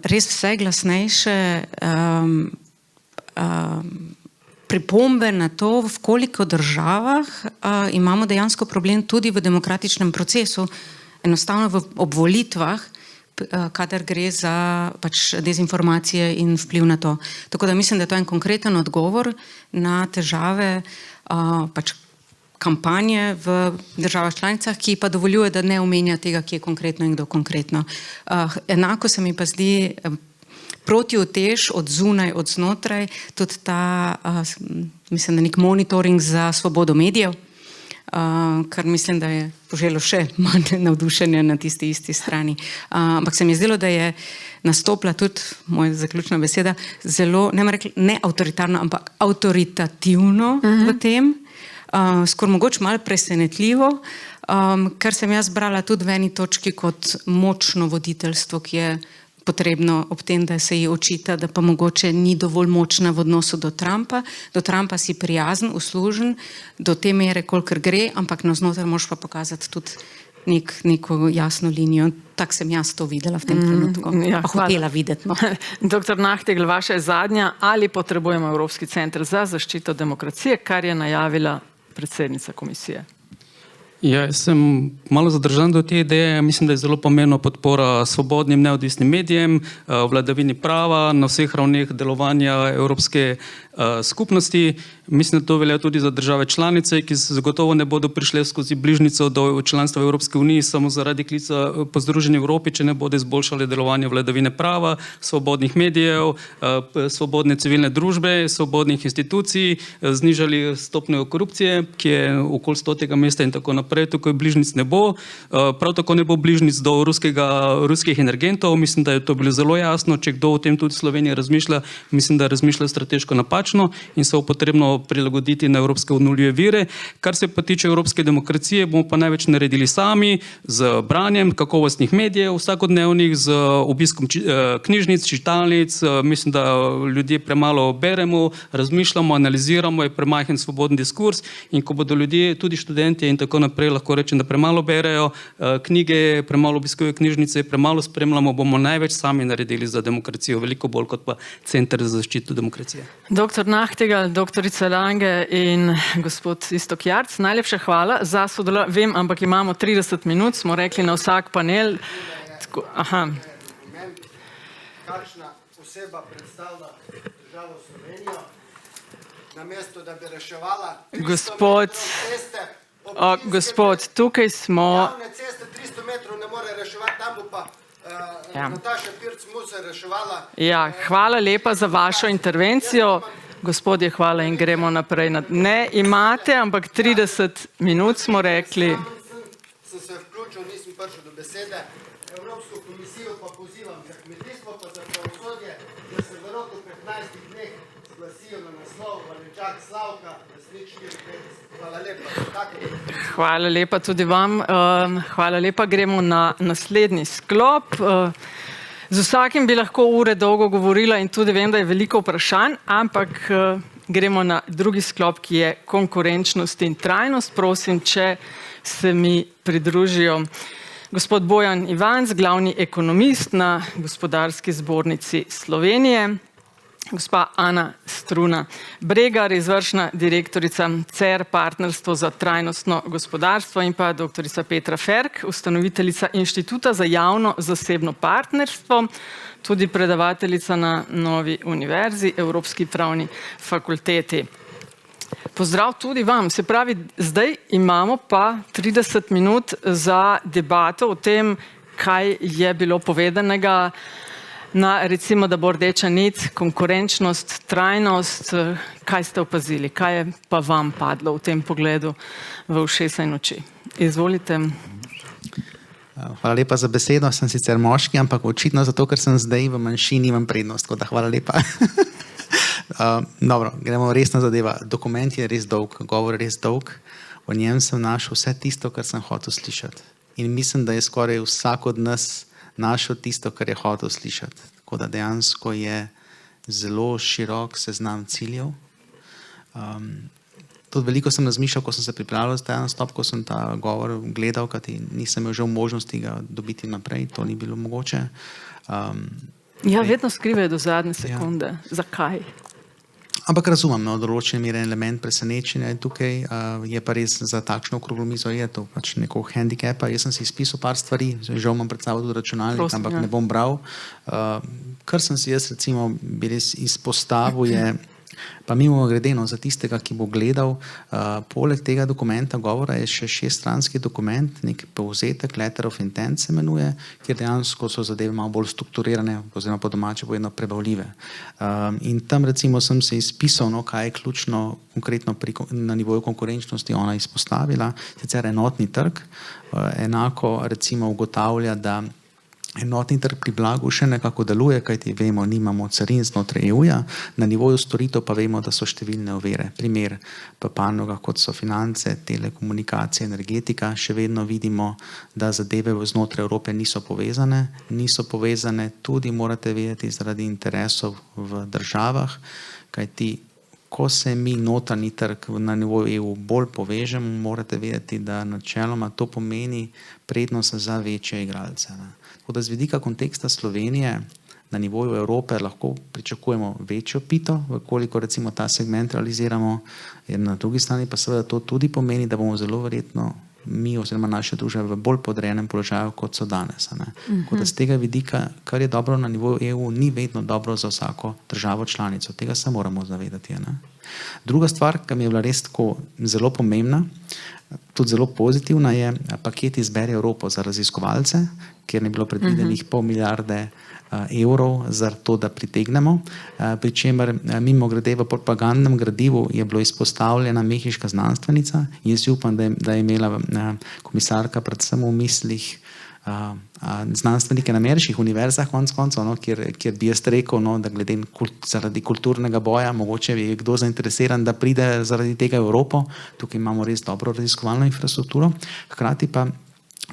res vse glasnejše pripombe na to, v koliko državah imamo dejansko problem tudi v demokratičnem procesu, enostavno ob volitvah, kadar gre za pač dezinformacije in vpliv na to. Tako da mislim, da to je en konkreten odgovor na težave pač kampanje v državah članicah, ki pa dovoljuje, da ne omenja tega, ki je konkretno in kdo konkretno. Enako se mi pa zdi protiutež od zunaj, od znotraj, tudi ta, mislim, da nek monitoring za svobodo medijev, kar mislim, da je poželo še manj navdušenja na tisti isti strani. Ampak se mi je zdelo, da je nastopila tudi, moja zaključna beseda, zelo, ne avtoritarno, ampak avtoritativno v tem, skoraj mogoče malo presenetljivo, kar sem jaz brala tudi v eni točki kot močno voditeljstvo, ki je potrebno ob tem, da se ji očita, da pa mogoče ni dovolj močna v odnosu do Trumpa. Do Trumpa si prijazen, uslužen, do te mere, kolikor gre, ampak navznoter moraš pa pokazati tudi neko jasno linijo. Tako sem jaz to videla v tem trenutku. ja, Pa hvala. hotela videti. No. Dr. Nahtegl, vaša je zadnja. Ali potrebujemo Evropski center za zaščito demokracije, kar je najavila predsednica komisije? Ja, jaz sem malo zadržan do te ideje. Mislim, da je zelo pomembna podpora svobodnim, neodvisnim medijem, vladavini prava na vseh ravneh delovanja Evropske skupnosti. Mislim, da to velja tudi za države članice, ki zagotovo ne bodo prišle skozi bližnjico do članstva v Evropske uniji samo zaradi klica po Združeni Evropi, če ne bodo izboljšali delovanje vladavine prava, svobodnih medijev, svobodne civilne družbe, svobodnih institucij, znižali stopnjo korupcije, ki je okoli 100. mesta in tako naprej. Tukaj bližnjic ne bo. Prav tako ne bo bližnjic do ruskih energentov. Mislim, da je to bilo zelo jasno. Če kdo o tem tudi Slovenija razmišlja, mislim, da razmišlja strateško napačno in se bo potrebno prilagoditi na evropske obnovljive vire. Kar se pa tiče evropske demokracije, bomo pa največ naredili sami z branjem kakovostnih medijev, vsakodnevnih, z obiskom knjižnic, čitalnic. Mislim, da ljudje premalo beremo, razmišljamo, analiziramo, je premajhen svoboden diskurs in ko bodo ljudje, tudi študenti in tako naprej, lahko rečem, da premalo berejo knjige, premalo obiskujejo knjižnice, premalo spremljamo, bomo največ sami naredili za demokracijo, veliko bolj kot pa Center za zaščito demokracije. Dr. Nahtegl, doktorica Lange in gospod Iztok Jarc, najlepša hvala za sodelovanje. Vem, ampak imamo 30 minut, smo rekli na vsak panel. Aha. Kakšna oseba predstavlja državo Slovenijo, namesto da bi reševala 300 Gospod, metrov ceste, gospod, tukaj smo. javne ceste 300 metrov ne more reševati, tam bo pa Nataša Pirc Musar reševala. Ja, hvala lepa za vašo intervencijo. Gospodje, hvala in gremo naprej. Ne imate, ampak 30 minut smo rekli. Sem se vključil, nisem prišel do besede. Evropsko komisijo pa pozivam za kmetijstvo pa za pravosodje, da se v roku 15 dneh zglasijo na naslov Valenčak Slavka, resnič 54. Hvala lepa. Hvala lepa tudi vam. Hvala lepa. Gremo na naslednji sklop. Z vsakim bi lahko ure dolgo govorila in tudi vem, da je veliko vprašanj, ampak gremo na drugi sklop, ki je konkurenčnost in trajnost. Prosim, če se mi pridružijo gospod Bojan Ivanc, glavni ekonomist na Gospodarski zbornici Slovenije, gospa Ana Struna Bregar, izvršna direktorica CER Partnerstvo za trajnostno gospodarstvo in pa doktorica Petra Ferk, ustanoviteljica Inštituta za javno-zasebno partnerstvo, tudi predavateljica na Novi univerzi, Evropski pravni fakulteti. Pozdrav tudi vam. Se pravi, zdaj imamo pa 30 minut za debato o tem, kaj je bilo povedanega na, recimo, da bo rdeča nit, konkurenčnost, trajnost. Kaj ste opazili? Kaj je pa vam padlo v tem pogledu v ušesa in oči? Izvolite. Hvala lepa za besedo. Sem sicer moški, ampak očitno zato, ker sem zdaj v manjšini, imam prednost. Tako da hvala lepa. Dobro, gremo resna zadeva. Dokument je res dolg, govor je res dolg. V njem sem našel vse tisto, kar sem hotel slišati. In mislim, da je skoraj vsak od nas našel tisto, kar je hotel slišati. Tako da dejansko je zelo širok seznam ciljev. Tudi veliko sem razmišljal, ko sem se pripravljal za ta nastop, ko sem ta govor gledal, kajti nisem imel že možnosti ga dobiti naprej, to ni bilo mogoče. Ja, vedno skrivajo do zadnje sekunde. Ja. Zakaj? Ampak razumem, no, določen mere element presenečenja je tukaj, je pa res za takšno okroglo mizo, je to pač neko handicapa. Jaz sem si izpisal par stvari, žal imam pred sabo tudi računalnik, ampak ne bom bral. Kar sem si jaz recimo bi res izpostavil je, pa mimo gredeno za tistega, ki bo gledal, poleg tega dokumenta govora je še 6-stranski dokument, nek povzetek, letter of intent se imenuje, kjer dejansko so zadeve malo bolj strukturirane, oziroma po domače povedano prebavljive. In tam recimo sem se izpisal, no, kaj je ključno konkretno na nivoju konkurenčnosti ona izpostavila, sicer enotni trg, enako recimo ugotavlja, da enotni trg pri blagu še nekako deluje, kajti vemo, nimamo carin znotraj EU-ja, na nivoju storitev pa vemo, da so številne ovire. Primer pa panogah, kot so finance, telekomunikacije, energetika, še vedno vidimo, da zadeve znotraj Evrope niso povezane. Niso povezane tudi, morate vedeti, zaradi interesov v državah, kajti ko se mi notranji trg na nivoju EU bolj povežemo, morate vedeti, da načeloma to pomeni prednost za večje igralce. Tako da z vidika konteksta Slovenije na nivoju Evrope lahko pričakujemo večjo pito, koliko recimo ta segment realiziramo, na drugi strani pa seveda to tudi pomeni, da bomo zelo verjetno mi oziroma naše družbe v bolj podrejenem položaju, kot so danes. Tako da z tega vidika, kar je dobro na nivoju EU, ni vedno dobro za vsako državo članico. Tega se moramo zavedati. Druga stvar, ki mi je bila res tako zelo pomembna, tudi zelo pozitivna, je paket Izberi Evropo za raziskovalce, kjer je bilo predvidenih pol milijarde evrov za to, da pritegnemo, pri čemer mimo grede v propagandnem gradivu je bilo izpostavljena mehiška znanstvenica in jaz upam, da je imela komisarka predvsem v mislih znanstvenike na ameriških univerzah konec koncev, kjer bi jaz rekel, da glede zaradi kulturnega boja, mogoče je kdo zainteresiran, da pride zaradi tega v Evropo, tukaj imamo res dobro raziskovalno infrastrukturo, hkrati pa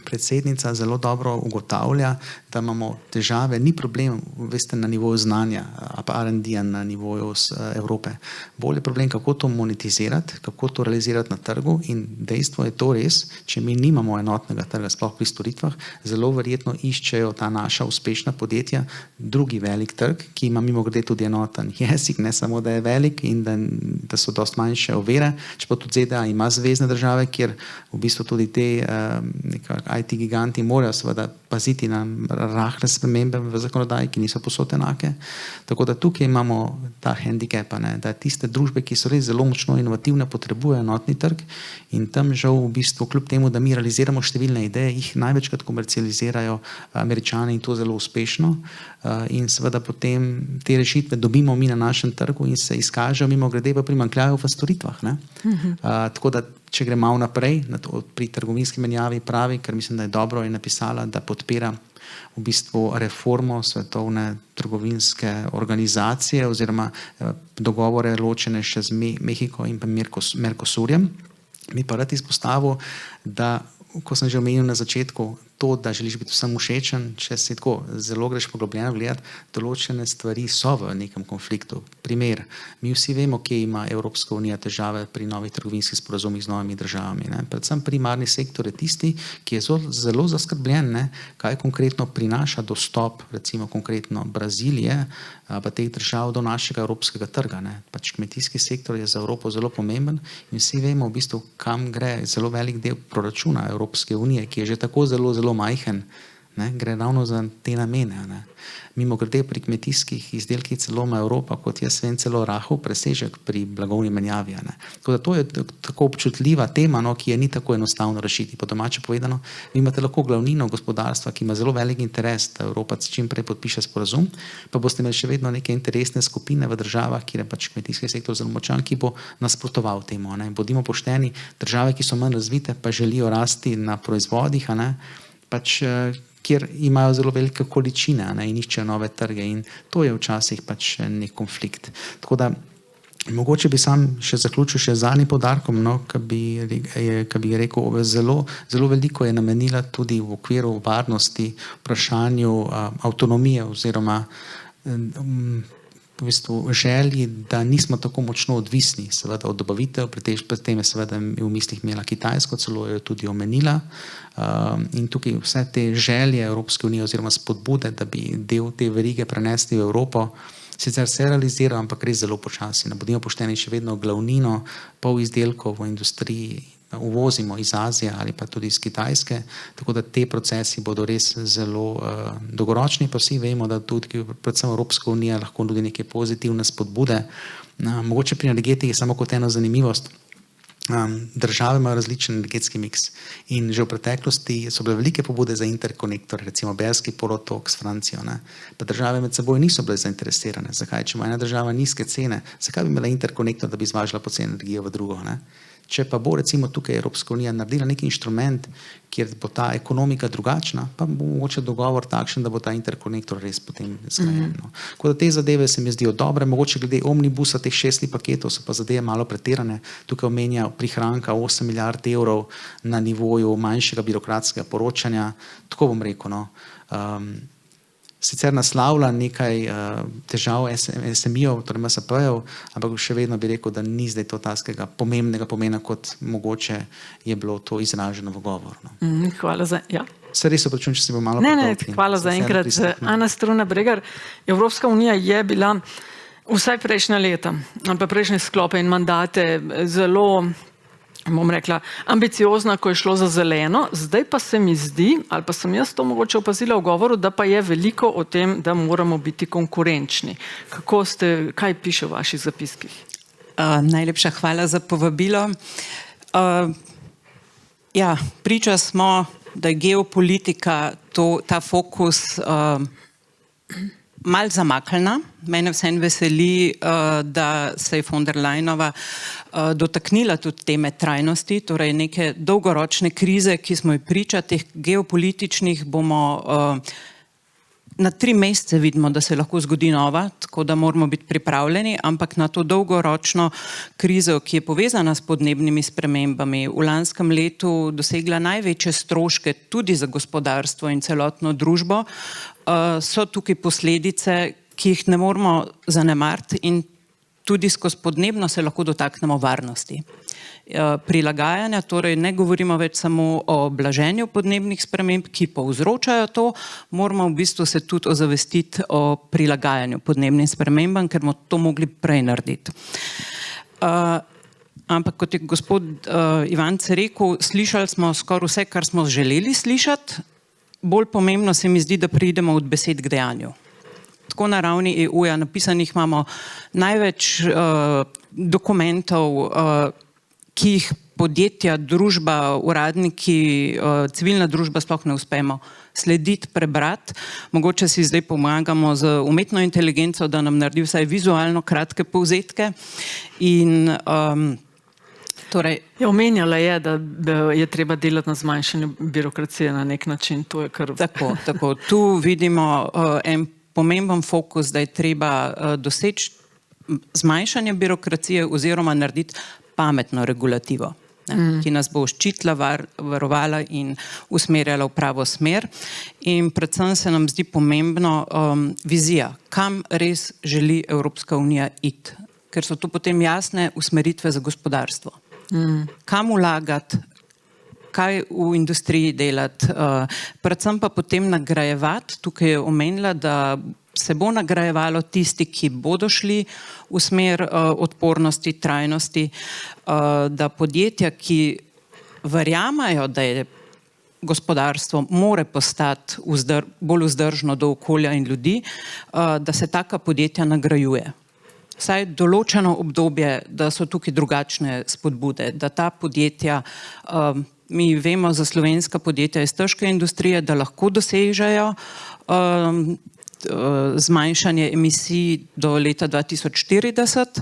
predsednica zelo dobro ugotavlja, da imamo težave, ni problem, veste, na nivoju znanja, pa R&D na nivoju Evrope. Bolj je problem, kako to monetizirati, kako to realizirati na trgu in dejstvo je to res, če mi nimamo enotnega trga, sploh pri storitvah, zelo verjetno iščejo ta naša uspešna podjetja drugi velik trg, ki ima mimogrede tudi enoten jezik, ne samo, da je velik in da so dost manjše ovire, čeprav tudi ZDA ima zvezne države, kjer v bistvu tudi te IT giganti morajo seveda paziti na rahle spremembe v zakonodaji, ki niso povsod enake. Tako da tukaj imamo ta handicap, da tiste družbe, ki so res zelo močno inovativne, potrebujejo enotni trg in tam žal v bistvu, kljub temu, da mi realiziramo številne ideje, jih največkrat komercializirajo Američani in to zelo uspešno in seveda potem te rešitve dobimo mi na našem trgu in se izkažejo mimo grede pa primanjkljajo v storitvah. Tako da če gre malo naprej, pri trgovinski menjavi pravi, ker mislim, da je dobro, je napisala, da podpira v bistvu reformo svetovne trgovinske organizacije oziroma dogovore ločene še z Mehiko in pa Mercosurjem. Mi pa rad izpostavil, da ko sem že omenil na začetku, to, da želiš biti vsem všečen, če si tako zelo greš poglobljeno gledati, določene stvari so v nekem konfliktu. Primer, mi vsi vemo, kje ima Evropska unija težave pri novih trgovinskih sporazumih z novimi državami. Predvsem primarni sektor je tisti, ki je zelo zaskrbljen, kaj konkretno prinaša dostop, recimo konkretno Brazilije, pa teh držav do našega evropskega trga. Pač kmetijski sektor je za Evropo zelo pomemben in vsi vemo v bistvu, kam gre zelo velik del proračuna Evropske unije, ki je že tako zelo majhen, gre ravno za te namene. Mimo grede pri kmetijskih izdelkih celo ima Evropa, kot jaz vem, celo rahel presežek pri blagovni menjavi. Tako da to je tako občutljiva tema, ki je ni tako enostavno rešiti. Po domače povedano, vi imate lahko glavnino gospodarstva, ki ima zelo velik interes, da Evropa čim prej podpiše sporazum, pa boste imeli še vedno neke interesne skupine v državah, kjer je pač kmetijski sektor zelo močan, ki bo nasprotoval temu. Bodimo pošteni, države, ki so manj razvite, pa želijo rasti na proizvodih, pač kjer imajo zelo velike količine in iščejo nove trge in to je včasih pač nek konflikt. Tako da mogoče bi sam še zaključil še zadnjim poudarkom, ki bi rekel, zelo veliko je namenila tudi v okviru varnosti vprašanju avtonomije oziroma v bistvu želji, da nismo tako močno odvisni seveda od dobavitev, pri tem je seveda v mislih imela Kitajsko, celo jo tudi omenila in tukaj vse te želje Evropske unije oziroma spodbude, da bi del te verige prenesli v Evropo, sicer se realizira, ampak res zelo počasi. Bodimo pošteni, še vedno glavnino pol izdelkov v industriji uvozimo iz Azije ali pa tudi iz Kitajske, tako da te procesi bodo res zelo dolgoročni, pa vsi vemo, da tudi predvsem Evropska unija lahko nudi neke pozitivne spodbude. Mogoče pri energetiki samo kot eno zanimivost, države imajo različen energetski miks in že v preteklosti so bile velike pobude za interkonektor, recimo Berski polotok s Francijo, pa države med seboj niso bile zainteresirane. Zakaj? Če ima ena država nizke cene, zakaj bi imela interkonektor, da bi zvažala poceni energijo v drugo? Če pa bo recimo tukaj Evropska unija naredila neki inštrument, kjer bo ta ekonomika drugačna, pa bo mogoče dogovor takšen, da bo ta interkonektor res potem zgrajen. Tako da te zadeve se mi zdijo dobre, mogoče glede omnibusa, teh 6 paketov so pa zadeve malo pretirane. Tukaj omenja prihranka 8 milijard evrov na nivoju manjšega birokratskega poročanja. Tako bom rekel, sicer naslavlja nekaj težav SMI-ov, torej MSP-jev, ampak še vedno bi rekel, da ni zdaj to takega pomembnega pomena, kot mogoče je bilo to izraženo v govoru. No. Hvala za... Ja. Se res opravičujem, če si bo malo hvala za enkrat. Ana Struna Bregar, Evropska unija je bila vsaj prejšnja leta, ali pa prejšnje sklope in mandate zelo, bom rekla, ambiciozna, ko je šlo za zeleno, zdaj pa se mi zdi, ali pa sem jaz to mogoče opazila v govoru, da pa je veliko o tem, da moramo biti konkurenčni. Kaj piše v vaših zapiskih? Najlepša hvala za povabilo. Ja, priča smo, da je geopolitika ta fokus malo zamaknjena. Mene vseeno veseli, da se je von der Leyenova dotaknila tudi teme trajnosti, torej neke dolgoročne krize, ki smo jih priča, teh geopolitičnih bomo na 3 mesece vidimo, da se lahko zgodi nova, tako da moramo biti pripravljeni, ampak na to dolgoročno krizo, ki je povezana s podnebnimi spremembami, v lanskem letu dosegla največje stroške tudi za gospodarstvo in celotno družbo, so tukaj posledice, ki jih ne moramo zanemariti in tudi skozi podnebno se lahko dotaknemo varnosti. Prilagajanja, torej ne govorimo več samo o blaženju podnebnih sprememb, ki povzročajo to, moramo v bistvu se tudi ozavestiti o prilagajanju podnebnim spremembam, ker bomo to mogli prej narediti. Ampak kot je gospod Ivanc rekel, slišali smo skoraj vse, kar smo želeli slišati, bolj pomembno se mi zdi, da pridemo od besed k dejanju. Tako na ravni EU-ja napisanih imamo največ dokumentov, ki jih podjetja, družba, uradniki, civilna družba sploh ne uspemo slediti, prebrati. Mogoče si zdaj pomagamo z umetno inteligenco, da nam naredi vsaj vizualno kratke povzetke. In torej... Omenjala je, da je treba delati na zmanjšanju birokracije na nek način. To je kar... Tako. Tu vidimo en pomemben fokus, da je treba doseči zmanjšanje birokracije oziroma narediti pametno regulativo, ki nas bo ščitila, varovala in usmerjala v pravo smer. In predvsem se nam zdi pomembno vizija, kam res želi Evropska unija iti, ker so tu potem jasne usmeritve za gospodarstvo. Kam vlagati, kaj v industriji delati, predvsem pa potem nagrajevati. Tukaj je omenila, da se bo nagrajevalo tisti, ki bodo šli v smer odpornosti, trajnosti, da podjetja, ki verjamajo, da je gospodarstvo more postati bolj vzdržno do okolja in ljudi, da se taka podjetja nagrajuje. Vsaj določeno obdobje, da so tukaj drugačne spodbude, da ta podjetja, mi vemo za slovenska podjetja iz težke industrije, da lahko dosežejo zmanjšanje emisij do leta 2040,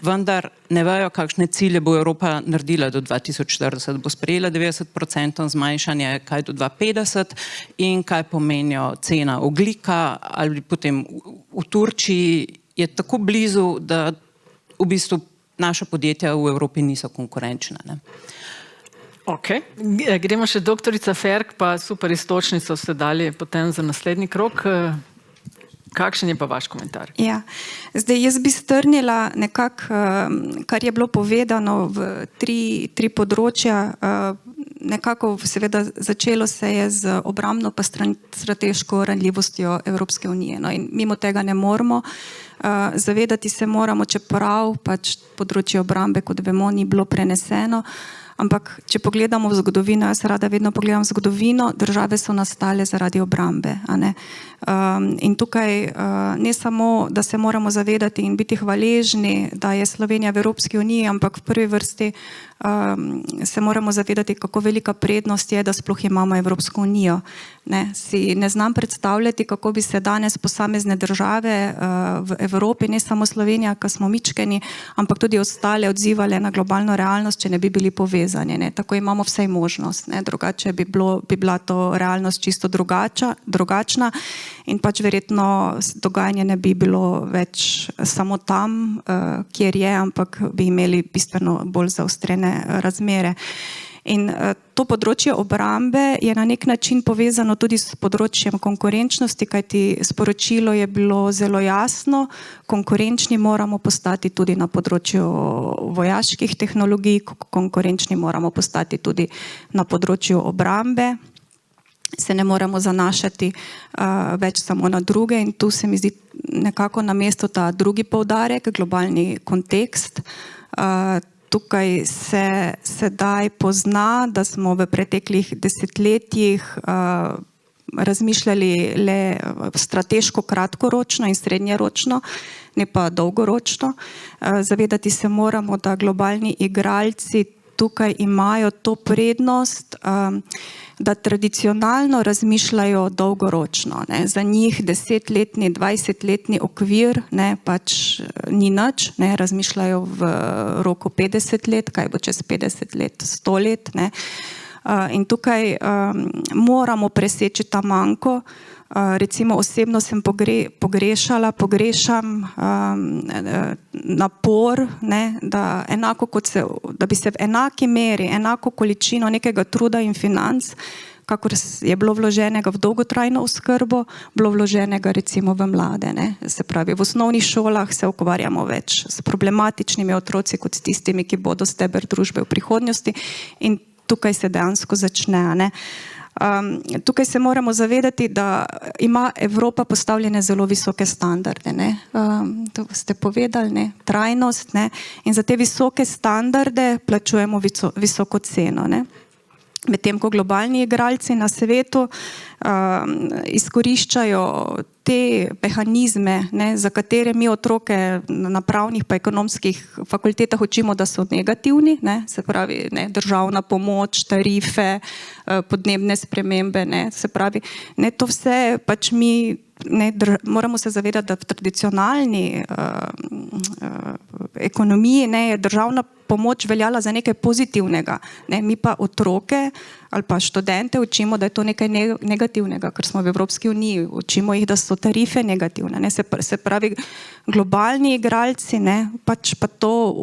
vendar ne vejo, kakšne cilje bo Evropa naredila do 2040. Bo sprejela 90% zmanjšanje, kaj do 2050 in kaj pomenijo cena ogljika, ali potem v Turčiji je tako blizu, da v bistvu naša podjetja v Evropi niso konkurenčna. Ne? Ok, gremo še doktorica Ferk, pa super istočnico ste dali potem za naslednji krok. Kakšen je pa vaš komentar? Ja, zdaj jaz bi strnila nekako, kar je bilo povedano v tri področja. Nekako seveda začelo se je z obrambno pa strateško ranljivostjo Evropske unije. No, in mimo tega ne moramo. Zavedati se moramo, čeprav pač področje obrambe, kot vemo, ni bilo preneseno. Ampak, če pogledamo v zgodovino, jaz rada vedno pogledam zgodovino, države so nastale zaradi obrambe. In tukaj ne samo, da se moramo zavedati in biti hvaležni, da je Slovenija v Evropski uniji, ampak v prvi vrsti se moramo zavedati, kako velika prednost je, da sploh imamo Evropsko unijo. Si ne znam predstavljati, kako bi se danes posamezne države v Evropi, ne samo Slovenija, ki smo mičkeni, ampak tudi ostale odzivale na globalno realnost, če ne bi bili povezani. Tako imamo vsej možnost. Drugače bi bila to realnost čisto drugačna in pač verjetno dogajanje ne bi bilo več samo tam, kjer je, ampak bi imeli bistveno bolj zaostrene razmere. In to področje obrambe je na nek način povezano tudi s področjem konkurenčnosti, kajti sporočilo je bilo zelo jasno, konkurenčni moramo postati tudi na področju vojaških tehnologij, konkurenčni moramo postati tudi na področju obrambe, se ne moramo zanašati več samo na druge in tu se mi zdi nekako na mestu ta drugi poudarek, globalni kontekst. Tukaj se sedaj pozna, da smo v preteklih desetletjih razmišljali le strateško kratkoročno in srednjeročno, ne pa dolgoročno. Zavedati se moramo, da globalni igralci tukaj imajo to prednost, da tradicionalno razmišljajo dolgoročno. Ne. Za njih 10-letni, 20-letni okvir pač ni nič, ne. Razmišljajo v roku 50 let, kaj bo čez 50 let, 100 let. Ne. In tukaj moramo preseči ta manko. Recimo osebno sem pogrešam napor, ne, da bi se v enaki meri, enako količino nekega truda in financ, kakor je bilo vloženega v dolgotrajno oskrbo, bilo vloženega recimo v mlade. Ne. Se pravi, v osnovnih šolah se ukvarjamo več s problematičnimi otroci kot s tistimi, ki bodo steber družbe v prihodnosti in tukaj se dejansko začne. Ne. Tukaj se moramo zavedati, da ima Evropa postavljene zelo visoke standarde. Ne? To ste povedali, ne? Trajnost. Ne? In za te visoke standarde plačujemo visoko ceno. Ne? Medtem ko globalni igralci na svetu izkoriščajo te mehanizme, ne, za katere mi otroke na pravnih pa ekonomskih fakultetah učimo, da so negativni, ne, se pravi ne, državna pomoč, tarife, podnebne spremembe, ne, se pravi, ne, to vse pač mi moramo se zavedati, da v tradicionalni ekonomiji je državna pomoč veljala za nekaj pozitivnega. Mi pa otroke ali pa študente učimo, da je to nekaj negativnega, ker smo v Evropski uniji. Učimo jih, da so tarife negativne. Se pravi, globalni igralci pač pa to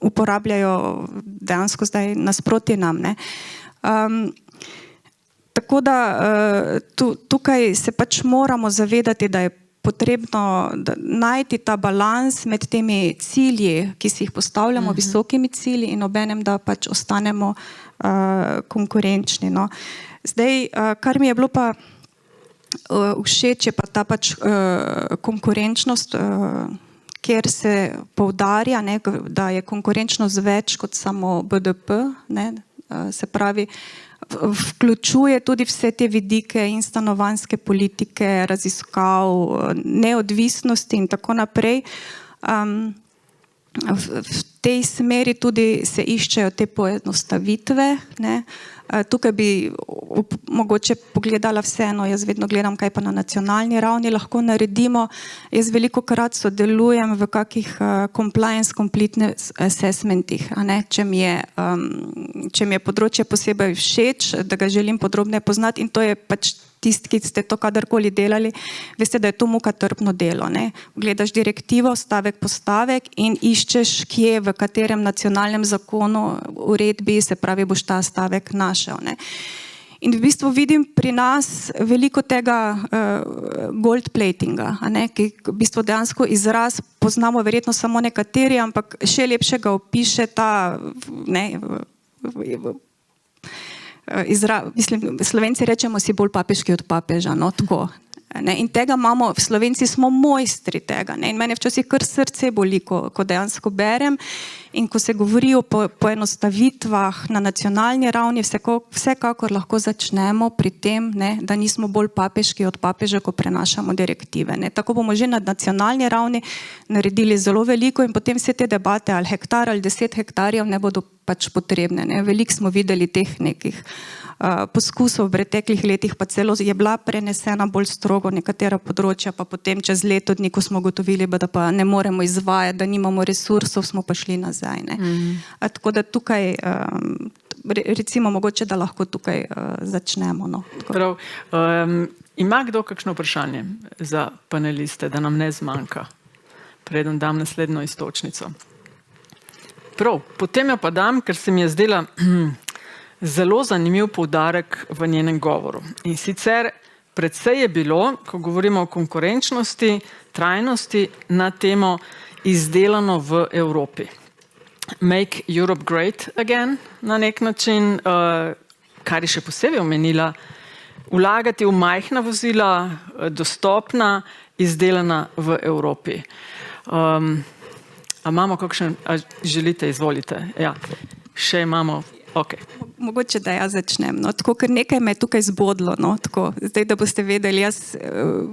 uporabljajo dejansko zdaj nasproti nam. Tako da tukaj se pač moramo zavedati, da je potrebno najti ta balans med temi cilji, ki si jih postavljamo, visokimi cilji in obenem, da pač ostanemo konkurenčni. No. Zdaj, kar mi je bilo pa všeč, je pa ta pač konkurenčnost, kjer se poudarja, da je konkurenčnost več kot samo BDP, se pravi, vključuje tudi vse te vidike in stanovanjske politike, raziskav, neodvisnosti in tako naprej. V tej smeri tudi se iščejo te poenostavitve. Tukaj bi mogoče pogledala vseeno, jaz vedno gledam, kaj pa na nacionalni ravni lahko naredimo. Jaz velikokrat sodelujem v kakih compliance completeness assessmentih. Če mi je področje posebej všeč, da ga želim podrobneje poznati in to je pač tisti, ki ste to kadarkoli delali, veste, da je to mukotrpno delo. Gledaš direktivo, stavek po stavek in iščeš, kje, v katerem nacionalnem zakonu, uredbi, se pravi, boš ta stavek našel. In v bistvu vidim pri nas veliko tega gold platinga, ki v bistvu dejansko izraz poznamo verjetno samo nekateri, ampak še lepše ga opiše ta mislim, Slovenci rečemo si bolj papeški od papeža, no tako. In tega imamo, Slovenci smo mojstri tega. In mene včasih kar srce boli, ko dejansko berem in ko se govori o poenostavitvah na nacionalni ravni, vsekakor lahko začnemo pri tem, da nismo bolj papeški od papeža, ko prenašamo direktive. Tako bomo že na nacionalni ravni naredili zelo veliko in potem vse te debate, ali hektar ali 10 hektarjev ne bodo pač potrebne. Veliko smo videli teh nekih poskusov v preteklih letih, pa celo je bila prenesena bolj strogo nekatera področja, pa potem čez leto dni, ko smo gotovili, da pa ne moremo izvajati, da nimamo resursov, smo pa šli nazaj. Tako da tukaj, recimo mogoče, da lahko tukaj začnemo. Prav. Ima kdo kakšno vprašanje za paneliste, da nam ne zmanjka, preden dam naslednjo iztočnico? Prav, potem jo pa dam, ker se mi je zdela zelo zanimiv poudarek v njenem govoru. In sicer predvsej je bilo, ko govorimo o konkurenčnosti, trajnosti, na temo izdelano v Evropi. Make Europe great again, na nek način, kar je še posebej omenila, vlagati v majhna vozila, dostopna, izdelana v Evropi. A imamo kakšen, a želite, izvolite? Ja, še imamo, ok. Mogoče, da jaz začnem. No, tako, ker nekaj me je tukaj zbodlo. No, tako. Zdaj, da boste vedeli,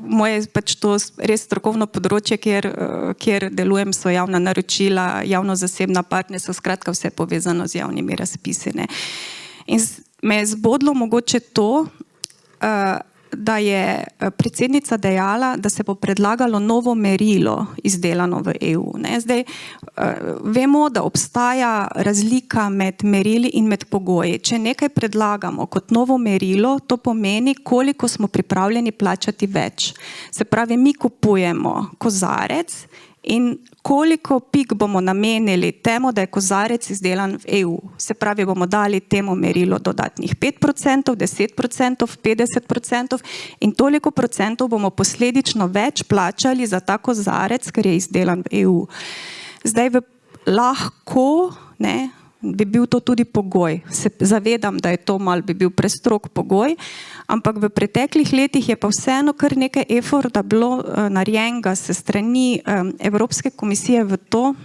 moje pač to res strokovno področje, kjer delujem, so javna naročila, javno-zasebna partnerstva, skratka vse povezano z javnimi razpisi. Ne. In me je zbodlo mogoče to, da je predsednica dejala, da se bo predlagalo novo merilo izdelano v EU. Ne? Zdaj, vemo, da obstaja razlika med merili in med pogoji. Če nekaj predlagamo kot novo merilo, to pomeni, koliko smo pripravljeni plačati več. Se pravi, mi kupujemo kozarec in koliko pik bomo namenili temu, da je kozarec izdelan v EU. Se pravi, bomo dali temu merilo dodatnih 5%, 10%, 50% in toliko procentov bomo posledično več plačali za ta kozarec, ker je izdelan v EU. Zdaj lahko, ne, bi bil to tudi pogoj. Se zavedam, da je to mal bi bil prestrog pogoj, ampak v preteklih letih je pa vseeno kar nekaj eforta bilo narejenega se strani Evropske komisije v to,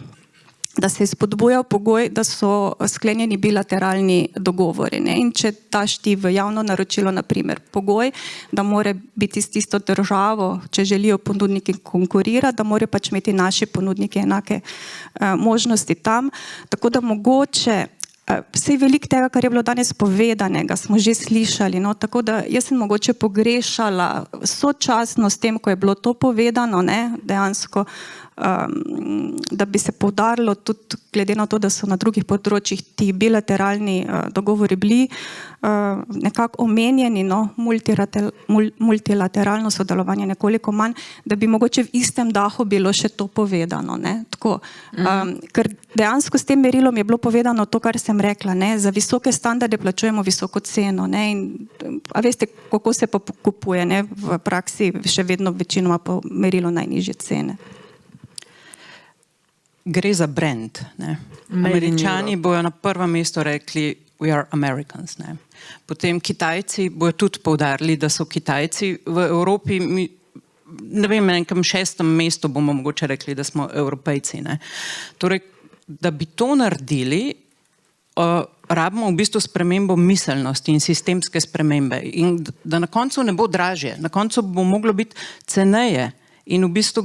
da se je spodbujal pogoj, da so sklenjeni bilateralni dogovori. Ne? In če daš ti v javno naročilo, na primer, pogoj, da mora biti s tisto državo, če želijo ponudniki konkurirati, da morajo pač imeti naši ponudniki enake možnosti tam. Tako da mogoče vsej veliko tega, kar je bilo danes povedanega, smo že slišali. No? Tako da jaz sem mogoče pogrešala sočasno s tem, ko je bilo to povedano, ne? Dejansko da bi se poudarilo tudi glede na to, da so na drugih področjih ti bilateralni dogovori bili nekako omenjeni, no, multilateralno sodelovanje nekoliko manj, da bi mogoče v istem dahu bilo še to povedano. Ne? Tako, ker dejansko s tem merilom je bilo povedano to, kar sem rekla, ne? Za visoke standarde plačujemo visoko ceno. Ne? In, a veste, kako se pa kupuje, ne? V praksi še vedno večinoma po merilu najnižje cene. Gre za brand. Ne? Američani bojo na prvem mestu rekli we are Americans. Ne? Potem Kitajci bojo tudi poudarili, da so Kitajci v Evropi, ne vem, na nekem 6. mestu bomo mogoče rekli, da smo Evropejci. Ne? Torej, da bi to naredili, rabimo v bistvu spremembo miselnosti in sistemske spremembe. In da na koncu ne bo dražje, na koncu bo moglo biti ceneje. In v bistvu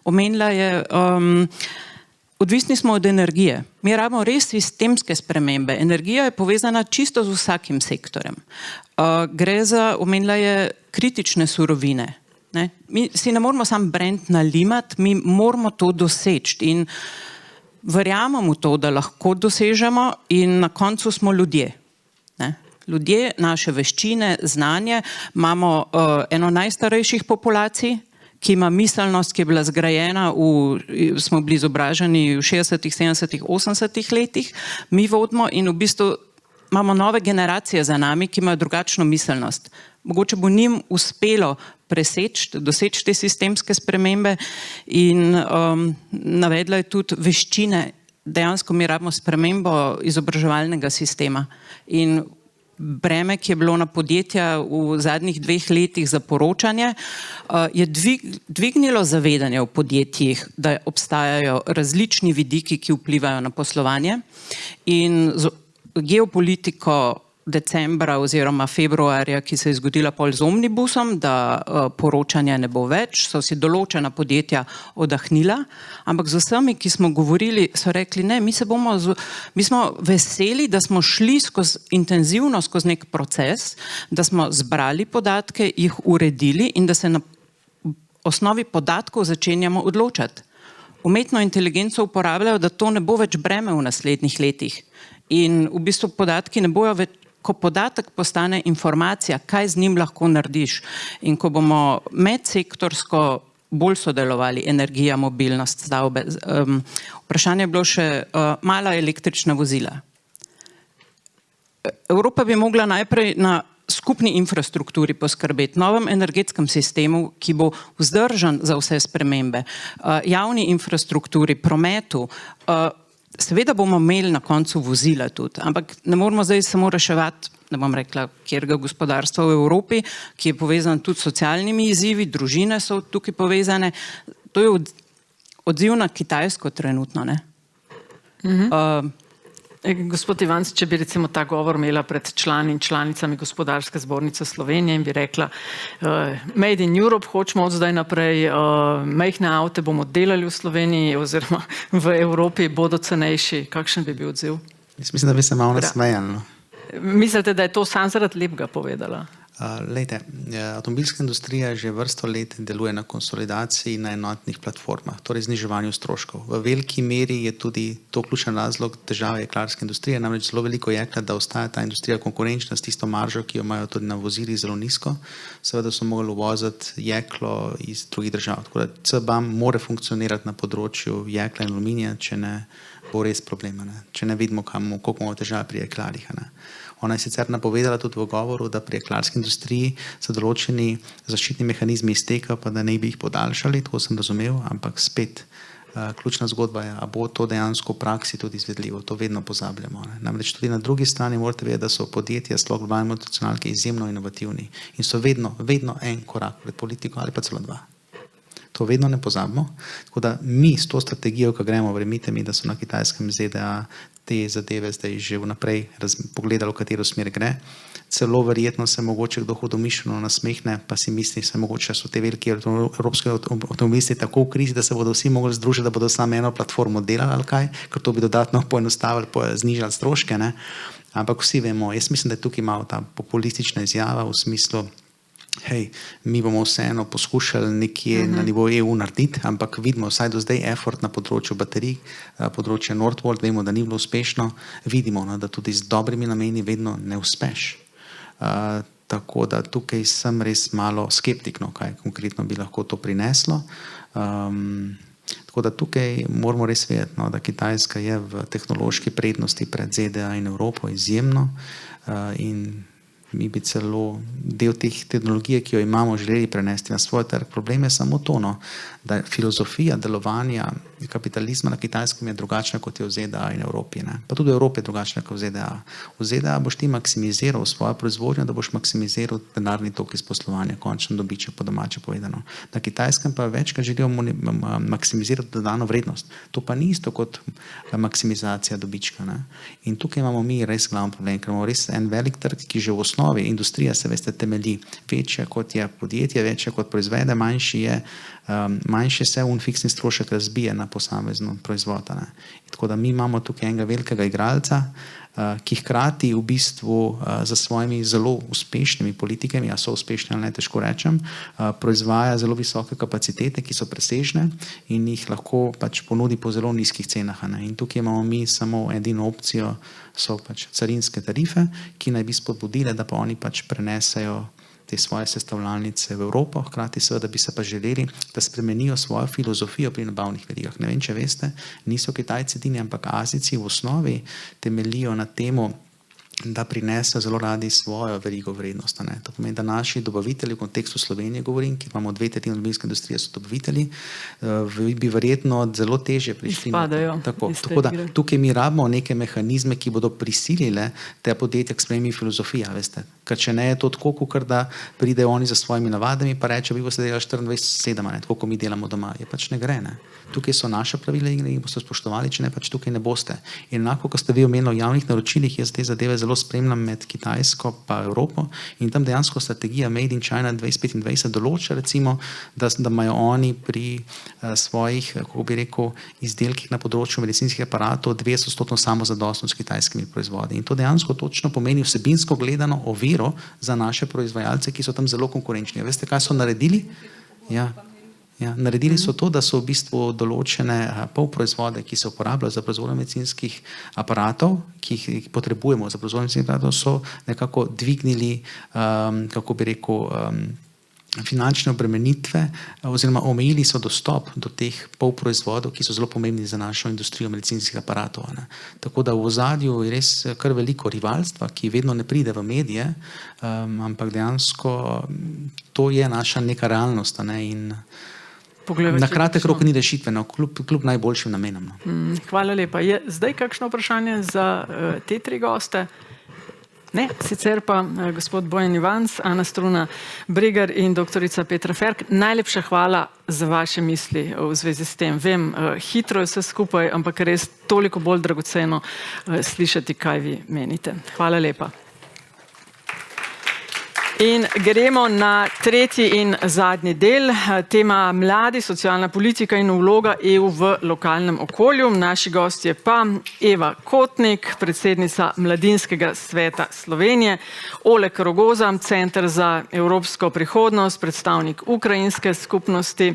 omenila je, odvisni smo od energije. Mi rabimo res sistemske spremembe. Energija je povezana čisto z vsakim sektorjem. Gre za, omenila je, kritične surovine. Ne? Mi si ne moramo sam brand nalimati, mi moramo to doseči. In verjamemo v to, da lahko dosežemo in na koncu smo ljudje. Ne? Ljudje, naše veščine, znanje, imamo eno najstarejših populacij, ki ima miselnost, ki je bila zgrajena, smo bili izobraženi v 60., 70., 80. letih, mi vodimo in v bistvu imamo nove generacije za nami, ki imajo drugačno miselnost. Mogoče bo njim uspelo doseči te sistemske spremembe in navedla je tudi veščine. Dejansko mi rabimo spremembo izobraževalnega sistema in breme, ki je bilo na podjetja v zadnjih 2 letih za poročanje, je dvignilo zavedanje v podjetjih, da obstajajo različni vidiki, ki vplivajo na poslovanje in z geopolitiko decembra oziroma februarja, ki se je zgodila pol z omnibusom, da poročanja ne bo več, so si določena podjetja odahnila, ampak z vsemi, ki smo govorili, so rekli, ne, mi smo veseli, da smo šli intenzivno skozi nek proces, da smo zbrali podatke, jih uredili in da se na osnovi podatkov začenjamo odločati. Umetno inteligenco uporabljajo, da to ne bo več breme v naslednjih letih. In v bistvu podatki ne bojo več, ko podatek postane informacija, kaj z njim lahko narediš. In ko bomo medsektorsko bolj sodelovali, energija, mobilnost, stavbe. Vprašanje je bilo še mala električna vozila. Evropa bi mogla najprej na skupni infrastrukturi poskrbeti, novem energetskem sistemu, ki bo vzdržen za vse spremembe, javni infrastrukturi, prometu. Seveda bomo imeli na koncu vozila tudi, ampak ne moramo zdaj samo reševati, ne bom rekla, kjerga gospodarstva v Evropi, ki je povezan tudi s socialnimi izzivi, družine so tukaj povezane. To je odziv na Kitajsko trenutno, ne? Gospod Ivanc, če bi recimo ta govor imela pred člani in članicami Gospodarske zbornice Slovenije in bi rekla, Made in Europe hočemo od zdaj naprej, majhne avte bomo delali v Sloveniji oziroma v Evropi, bodo cenejši. Kakšen bi bil odziv? Jaz mislim, da bi se malo nasmejali. Mislite, da je to sam zaradi lepega povedala? Lejte, avtomobilska industrija že vrsto let deluje na konsolidaciji na enotnih platformah, torej zniževanju stroškov. V veliki meri je tudi to ključen razlog težave jeklarske industrije, namreč zelo veliko jekla, da ostaja ta industrija konkurenčna s tisto maržo, ki jo imajo tudi na vozilih zelo nizko. Seveda so mogli uvoziti jeklo iz drugih držav. Tako da CBAM mora funkcionirati na področju jekla in aluminija, če ne bo res problema, ne? Če ne vidimo, koliko imamo težave pri jeklarjih. Ona je sicer napovedala tudi v govoru, da pri jeklarski industriji so določeni zaščitni mehanizmi iztekajo, pa da ne bi jih podaljšali, tako sem razumel, ampak spet ključna zgodba je, a bo to dejansko v praksi tudi izvedljivo, to vedno pozabljamo. Namreč tudi na drugi strani morate vedeti, da so podjetja, sploh globalne multinacionalke, izjemno inovativni in so vedno en korak pred politiko ali pa celo dva. To vedno ne pozabimo. Tako da mi s to strategijo, ko gremo, verjemite mi, da so na Kitajskem ZDA te zadeve zdaj že vnaprej pogledali, v katero smer gre. Celo verjetno se mogoče kdo hudomišljeno nasmehne, pa si misli, se mogoče so te veliki evropski avtomobilisti tako v krizi, da se bodo vsi mogli združiti, da bodo samo eno platformo delali ali kaj, ker to bi dodatno poenostavili, znižali stroške, ne? Ampak vsi vemo, jaz mislim, da je tukaj malo ta populistična izjava v smislu, hej, mi bomo vseeno poskušali nekje na nivoju EU narediti, ampak vidimo vsaj do zdaj effort na področju baterij, področje Northvolt, vemo, da ni bilo uspešno, vidimo, da tudi z dobrimi nameni vedno ne uspeš. Tako da tukaj sem res malo skeptik, kaj konkretno bi lahko to prineslo. Tako da tukaj moramo res vedeti, da Kitajska je v tehnološki prednosti pred ZDA in Evropo izjemno in mi bi celo del teh tehnologije, ki jo imamo, želeli prenesti na svoj trg. Problem je samo to, da filozofija delovanja kapitalizma na Kitajskem je drugačna, kot je v ZDA in Evropi. Ne? Pa tudi v Evropi je drugačna, kot v ZDA. V ZDA boš ti maksimiziral svojo proizvodnjo, da boš maksimiziral denarni tok iz poslovanja, končen dobiček, po domače povedano. Na Kitajskem pa večkrat želijo maksimizirati dodano vrednost. To pa ni isto kot maksimizacija dobička. Ne? In tukaj imamo mi res glavni problem, ker imamo res en velik trg, ki že v osnovi, industrija se veste temelji, večja kot je podjetje, večja kot proizvede, manjši se fiksni strošek razbije na posamezno proizvod. Tako da mi imamo tukaj enega velikega igralca, ki hkrati v bistvu za svojimi zelo uspešnimi politikami, a so uspešni ali ne, težko rečem, proizvaja zelo visoke kapacitete, ki so presežne in jih lahko pač ponudi po zelo nizkih cenah. In tukaj imamo mi samo edino opcijo, so pač carinske tarife, ki naj bi spodbudile, da pa oni pač prenesejo te svoje sestavljalnice v Evropo, hkrati seveda bi se pa želeli, da spremenijo svojo filozofijo pri nabavnih verigah. Ne vem, če veste, niso Kitajci edini, ampak Azijci v osnovi temeljijo na temu, da prinesejo zelo radi svojo verigo vrednost. To pomeni, da naši dobavitelji, v kontekstu Slovenije govorim, ki imamo 2/3 avtomobilske industrije, so dobavitelji, bi verjetno zelo težje prišli. Tako da tukaj mi rabimo neke mehanizme, ki bodo prisilile te podjetja k spremembi filozofije, veste. Ker če ne je to tako, kot da pridejo oni za svojimi navadami, pa reče, vi boste delali 24/7, tako kot mi delamo doma. Je pač ne gre, ne. Tukaj so naša pravila in jih boste spoštovali, če ne, pač tukaj ne boste. In enako, ko ste vi omenili v javnih naročilih, jaz te zadeve zelo spremljam med Kitajsko pa Evropo in tam dejansko strategija Made in China 2025 določa recimo, da imajo oni pri svojih, kako bi rekel, izdelkih na področju medicinskih aparatov 200% samozadostnost s kitajskimi proizvodi. In to dejansko točno pomeni vsebinsko gledano oviro za naše proizvajalce, ki so tam zelo konkurenčni. Veste, kaj so naredili? Naredili so to, da so v bistvu določene polproizvode, ki se uporabljajo za proizvodnjo medicinskih aparatov, ki jih potrebujemo za proizvodnjo medicinskih aparatov, so nekako dvignili, kako bi rekel, finančne obremenitve oziroma omejili so dostop do teh polproizvodov, ki so zelo pomembni za našo industrijo medicinskih aparatov. Ne. Tako da v ozadju je res kar veliko rivalstva, ki vedno ne pride v medije, ampak dejansko to je naša neka realnost. Ne, in na kratek rok ni rešitve, no, kljub najboljšim namenom. No. Hvala lepa. Je zdaj kakšno vprašanje za te tri goste? Ne, sicer pa gospod Bojan Ivans, Ana Struna Bregar in doktorica Petra Ferk, najlepša hvala za vaše misli v zvezi s tem. Vem, hitro je vse skupaj, ampak res toliko bolj dragoceno slišati, kaj vi menite. Hvala lepa. In gremo na tretji in zadnji del, tema mladi, socialna politika in vloga EU v lokalnem okolju. Naši gosti je pa Eva Kotnik, predsednica Mladinskega sveta Slovenije, Oleg Rogoza, Center za evropsko prihodnost, predstavnik ukrajinske skupnosti,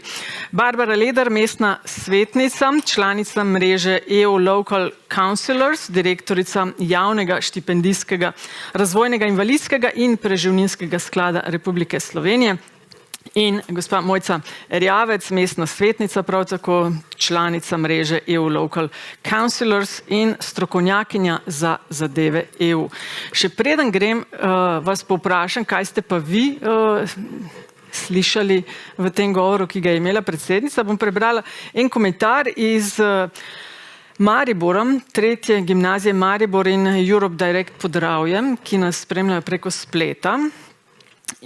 Barbara Leder, mestna svetnica, članica mreže EU Local Councillors, direktorica javnega štipendijskega, razvojnega, invalidskega in preživninskega sklada Republike Slovenije in gospa Mojca Erjavec, mestna svetnica, prav tako članica mreže EU Local Councillors in strokovnjakinja za zadeve EU. Še preden grem, vas povprašam, kaj ste pa vi slišali v tem govoru, ki ga je imela predsednica. Bom prebrala en komentar iz Maribora, 3. gimnazije Maribor in Europe Direct Podravje, ki nas spremljajo preko spleta.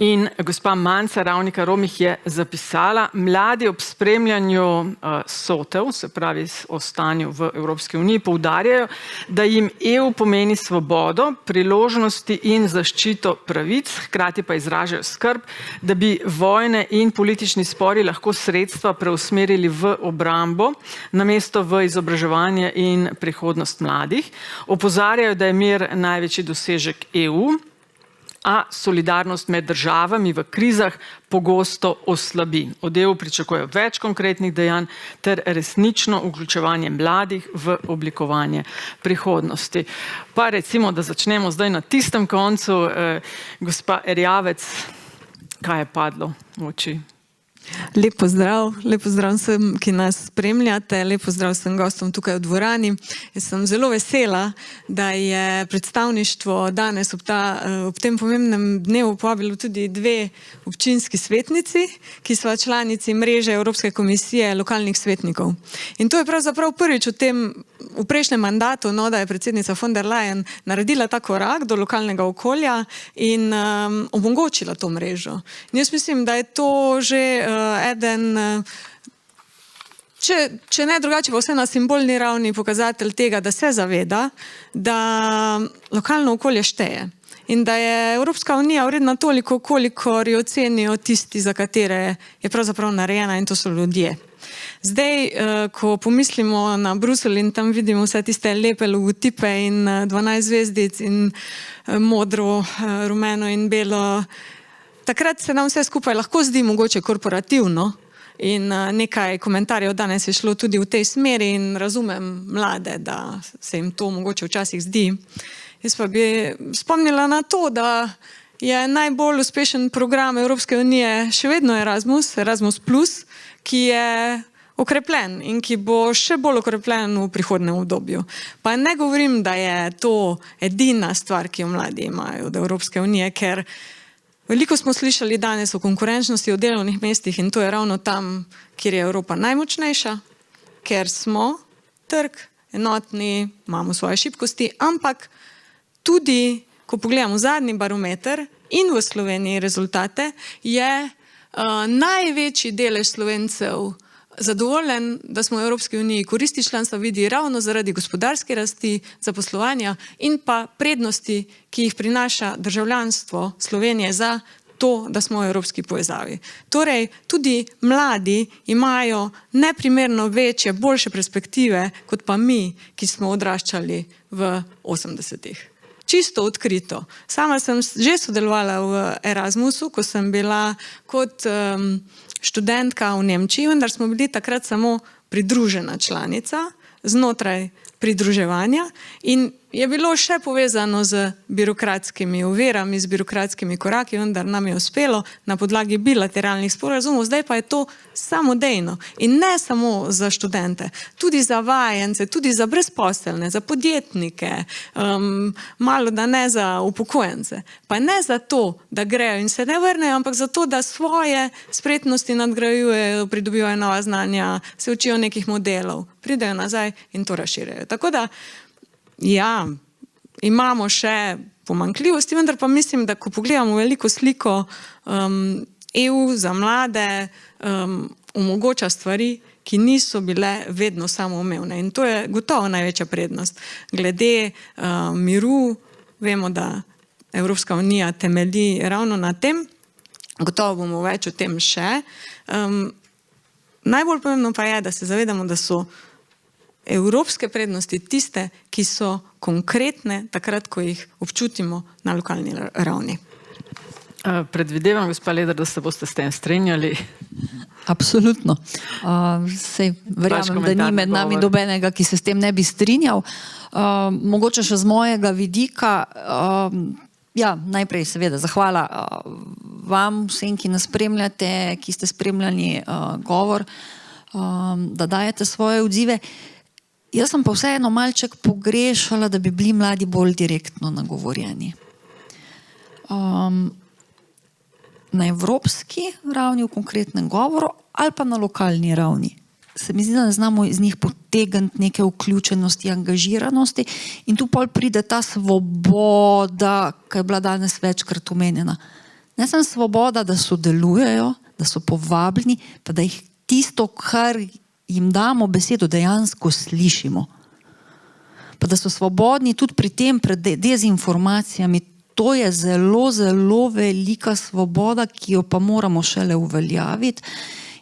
In gospa Manca Ravnika Romih je zapisala, mladi ob spremljanju SOTEV, se pravi o stanju v Evropski uniji, poudarjajo, da jim EU pomeni svobodo, priložnosti in zaščito pravic, hkrati pa izražajo skrb, da bi vojne in politični spori lahko sredstva preusmerili v obrambo, namesto v izobraževanje in prihodnost mladih. Opozarjajo, da je mir največji dosežek EU, a solidarnost med državami v krizah pogosto oslabi. Od EU pričakujejo več konkretnih dejanj ter resnično vključevanje mladih v oblikovanje prihodnosti. Pa recimo, da začnemo zdaj na tistem koncu. Gospa Erjavec, kaj je padlo v oči? Lep pozdrav vsem, ki nas spremljate, lep pozdrav vsem gostom tukaj v dvorani. Jaz sem zelo vesela, da je predstavništvo danes ob tem pomembnem dnevu povabilo tudi dve občinski svetnici, ki so članici mreže Evropske komisije lokalnih svetnikov. In to je pravzaprav prvič v prejšnjem mandatu, no, da je predsednica von der Leyen naredila ta korak do lokalnega okolja in omogočila to mrežo. In jaz mislim, da je to že eden, če ne drugače, pa vse na simbolni ravni pokazatelj tega, da se zaveda, da lokalno okolje šteje in da je Evropska unija vredna toliko, kolikor jo cenijo tisti, za katere je pravzaprav narejena, in to so ljudje. Zdaj, ko pomislimo na Bruselj in tam vidimo vse tiste lepe logotipe in 12 zvezdic in modro, rumeno in belo, takrat se nam vse skupaj lahko zdi mogoče korporativno in nekaj komentarjev danes je šlo tudi v tej smeri in razumem mlade, da se jim to mogoče včasih zdi. Jaz pa bi spomnila na to, da je najbolj uspešen program Evropske unije še vedno Erasmus+, ki je okrepljen in ki bo še bolj okrepljen v prihodnjem obdobju. Pa ne govorim, da je to edina stvar, ki jo mladi imajo od Evropske unije, ker veliko smo slišali danes o konkurenčnosti, o delovnih mestih in to je ravno tam, kjer je Evropa najmočnejša, ker smo trg, enotni, imamo svoje šibkosti, ampak tudi, ko pogledamo zadnji barometer in v Sloveniji rezultate, je največji delež Slovencev zadovoljen, da smo v Evropski uniji. Koristi članstva vidi ravno zaradi gospodarske rasti, zaposlovanja in pa prednosti, ki jih prinaša državljanstvo Slovenije za to, da smo v evropski povezavi. Torej, tudi mladi imajo neprimerno večje, boljše perspektive, kot pa mi, ki smo odraščali v 80-ih. Čisto odkrito. Sama sem že sodelovala v Erasmusu, ko sem bila kot študentka v Nemčiji, vendar smo bili takrat samo pridružena članica znotraj pridruževanja in je bilo še povezano z birokratskimi ovirami, z birokratskimi koraki, vendar nam je uspelo na podlagi bilateralnih sporazumov, zdaj pa je to samodejno in ne samo za študente, tudi za vajence, tudi za brezposelne, za podjetnike, malo da ne za upokojence. Pa ne zato, da grejo in se ne vrnejo, ampak zato, da svoje spretnosti nadgrajujejo, pridobivajo nova znanja, se učijo nekih modelov, pridejo nazaj in to razširjajo. Tako da, ja, imamo še pomanjkljivosti, vendar pa mislim, da ko pogledamo veliko sliko, EU za mlade omogoča stvari, ki niso bile vedno samoumevne. In to je gotovo največja prednost. Glede miru, vemo, da Evropska unija temelji ravno na tem, gotovo bomo več o tem še. Najbolj pomembno pa je, da se zavedamo, da so evropske prednosti tiste, ki so konkretne, takrat, ko jih občutimo na lokalni ravni. Predvidevam, gospa Leder, da se boste s tem strinjali. Absolutno. Verjamem, da ni med nami dobenega, ki se s tem ne bi strinjal. Mogoče še z mojega vidika, najprej seveda zahvala vam vsem, ki nas spremljate, ki ste spremljali govor, da dajete svoje odzive. Jaz sem pa vseeno malček pogrešala, da bi bili mladi bolj direktno nagovorjeni. Na evropski ravni v konkretnem govoru ali pa na lokalni ravni. Se mi zdi, da ne znamo iz njih potegniti neke vključenosti, angažiranosti in tu pol pride ta svoboda, ki je bila danes večkrat omenjena. Ne samo svoboda, da sodelujejo, da so povabljeni, pa da jih tisto, kar jim damo besedo, dejansko slišimo. Pa da so svobodni tudi pri tem pred dezinformacijami. To je zelo, zelo velika svoboda, ki jo pa moramo šele uveljaviti.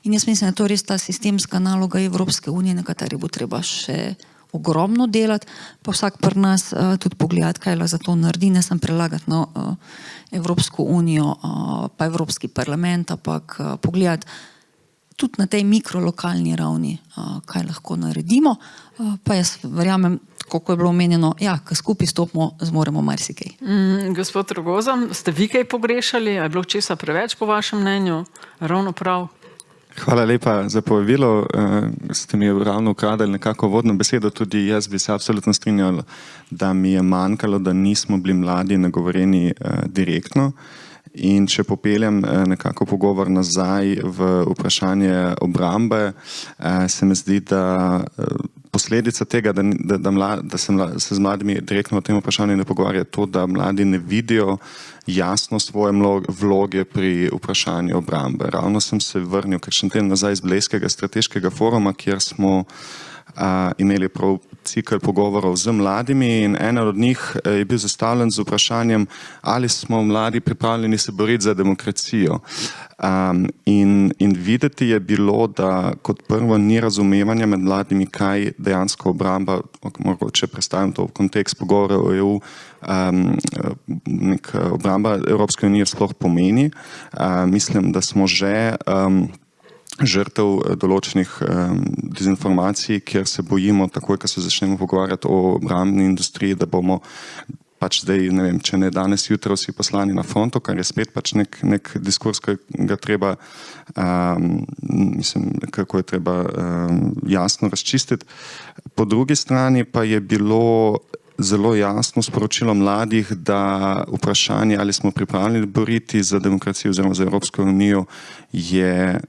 In jaz mislim, da je to res ta sistemska naloga Evropske unije, na kateri bo treba še ogromno delati, pa vsak pri nas tudi pogledati, kaj lahko za to naredi, ne samo prelagati na Evropsko unijo, pa Evropski parlament, ampak pogledati tudi na tej mikrolokalni ravni, kaj lahko naredimo. Pa jaz verjamem, kako je bilo omenjeno, ko skupaj stopimo, zmoremo marsikaj. Gospod Rogoza, ste vi kaj pogrešali? Je bilo česa preveč po vašem mnenju? Ravno prav. Hvala lepa za povabilo. Ste mi ravno ukradli nekako vodno besedo. Tudi jaz bi se absolutno strinjal, da mi je manjkalo, da nismo bili mladi nagovorjeni direktno. In če popeljem nekako pogovor nazaj v vprašanje obrambe, se mi zdi, da posledica tega, da se z mladimi direktno o tem vprašanju ne pogovarja, to, da mladi ne vidijo jasno svoje vloge pri vprašanju obrambe. Ravno sem se vrnil kakšen teden nazaj iz Blejskega strateškega foruma, kjer smo imeli prav cikl pogovorov z mladimi in ena od njih je bil zastavljen z vprašanjem, ali smo mladi pripravljeni se boriti za demokracijo. In videti je bilo, da kot prvo ni razumevanja med mladimi, kaj dejansko obramba, mogoče predstavim to v kontekst pogovora o EU, obramba Evropske unije sploh pomeni. Mislim, da smo že žrtev določenih dezinformacij, kjer se bojimo takoj, ko se začnemo pogovarjati o obrambni industriji, da bomo pač zdaj, ne vem, če ne danes, jutro vsi poslani na frontu, kar je spet pač nek diskurs, ki ga treba, mislim, kako je treba jasno razčistiti. Po drugi strani pa je bilo zelo jasno sporočilo mladih, da vprašanje, ali smo pripravljeni boriti za demokracijo oziroma za Evropsko unijo, je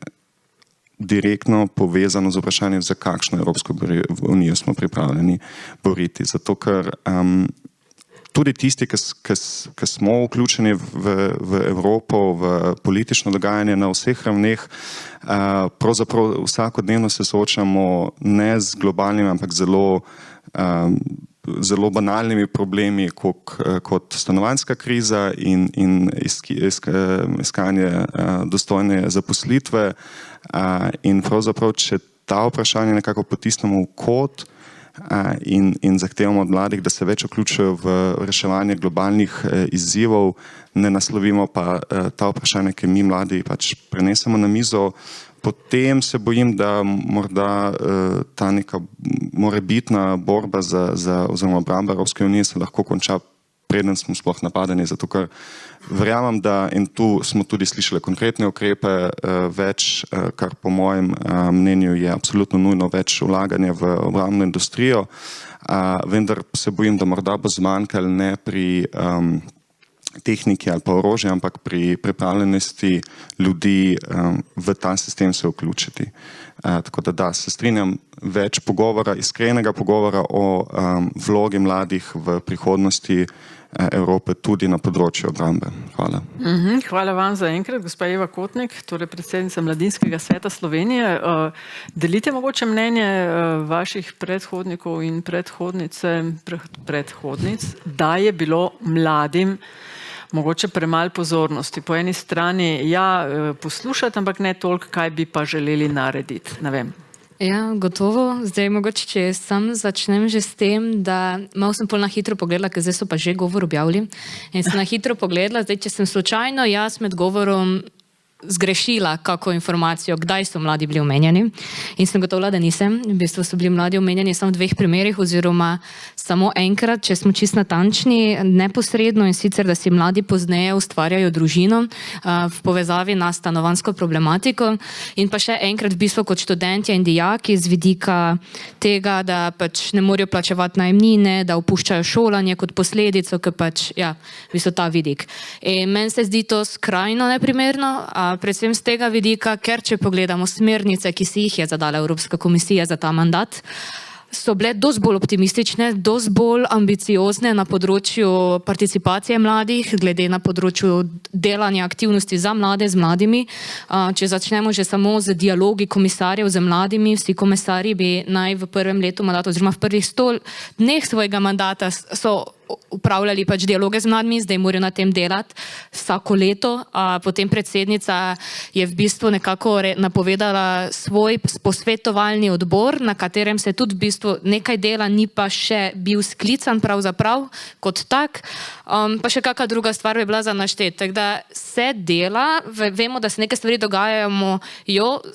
direktno povezano z vprašanjem, za kakšno Evropsko unijo smo pripravljeni boriti. Zato, ker tudi tisti, ki smo vključeni v Evropo, v politično dogajanje na vseh ravneh, pravzaprav vsakodnevno se soočamo ne z globalnimi, ampak zelo banalnimi problemi, kot stanovanjska kriza in iskanje dostojne zaposlitve. In pravzaprav, če ta vprašanja nekako potisnemo v kot in zahtevamo od mladih, da se več vključijo v reševanje globalnih izzivov, ne naslovimo pa ta vprašanja, ki mi mladi pač prenesemo na mizo, Potem se bojim, da morda ta neka morebitna borba oziroma obramba Evropske unije se lahko konča, preden smo sploh napadeni, zato ker verjamem, da, in tu smo tudi slišali konkretne ukrepe, več, kar po mojem mnenju je absolutno nujno, več vlaganja v obrambno industrijo, vendar se bojim, da morda bo zmanjkalo ne pri tehniki ali pa orožje, ampak pri pripravljenosti ljudi v ta sistem se vključiti. Tako da, se strinjam, več pogovora, iskrenega pogovora o vlogi mladih v prihodnosti Evrope tudi na področju obrambe. Hvala. Hvala vam za enkrat, gospa Eva Kotnik, torej predsednica Mladinskega sveta Slovenije. Delite mogoče mnenje vaših predhodnikov in predhodnic, da je bilo mladim mogoče premalo pozornosti. Po eni strani poslušati, ampak ne toliko, kaj bi pa želeli narediti. Ne vem. Ja, gotovo. Zdaj mogoče, če sam začnem že s tem, da malo sem pol na hitro pogledala, ker zdaj so pa že govor objavili. In sem na hitro pogledala, zdaj, če sem slučajno jaz med govorom zgrešila kako informacijo, kdaj so mladi bili omenjeni. In sem gotovila, da nisem. V bistvu so bili mladi omenjeni samo v 2 primerih, oziroma samo enkrat, če smo čisto natančni, neposredno, in sicer, da si mladi pozneje ustvarjajo družino v povezavi na stanovanjsko problematiko. In pa še enkrat v bistvu kot študentje in dijaki z vidika tega, da pač ne morejo plačevati najemnine, da opuščajo šolanje kot posledico, ker pač, v bistvu ta vidik. In meni se zdi to skrajno neprimerno, predvsem z tega vidika, ker če pogledamo smernice, ki si jih je zadala Evropska komisija za ta mandat, so bile dosti bolj optimistične, dosti bolj ambiciozne na področju participacije mladih, glede na področju delanja aktivnosti za mlade, z mladimi. Če začnemo že samo z dialogi komisarjev z mladimi, vsi komisarji bi naj v prvem letu mandata, oziroma v prvih 100 dneh svojega mandata so upravljali pač dialoge z mladimi, zdaj morajo na tem delati vsako leto. Potem predsednica je v bistvu nekako napovedala svoj posvetovalni odbor, na katerem se tudi v bistvu nekaj dela, ni pa še bil sklican pravzaprav kot tak. Pa še kakšna druga stvar bi bila za naštet. Tako da se dela, vemo, da se neke stvari dogajajo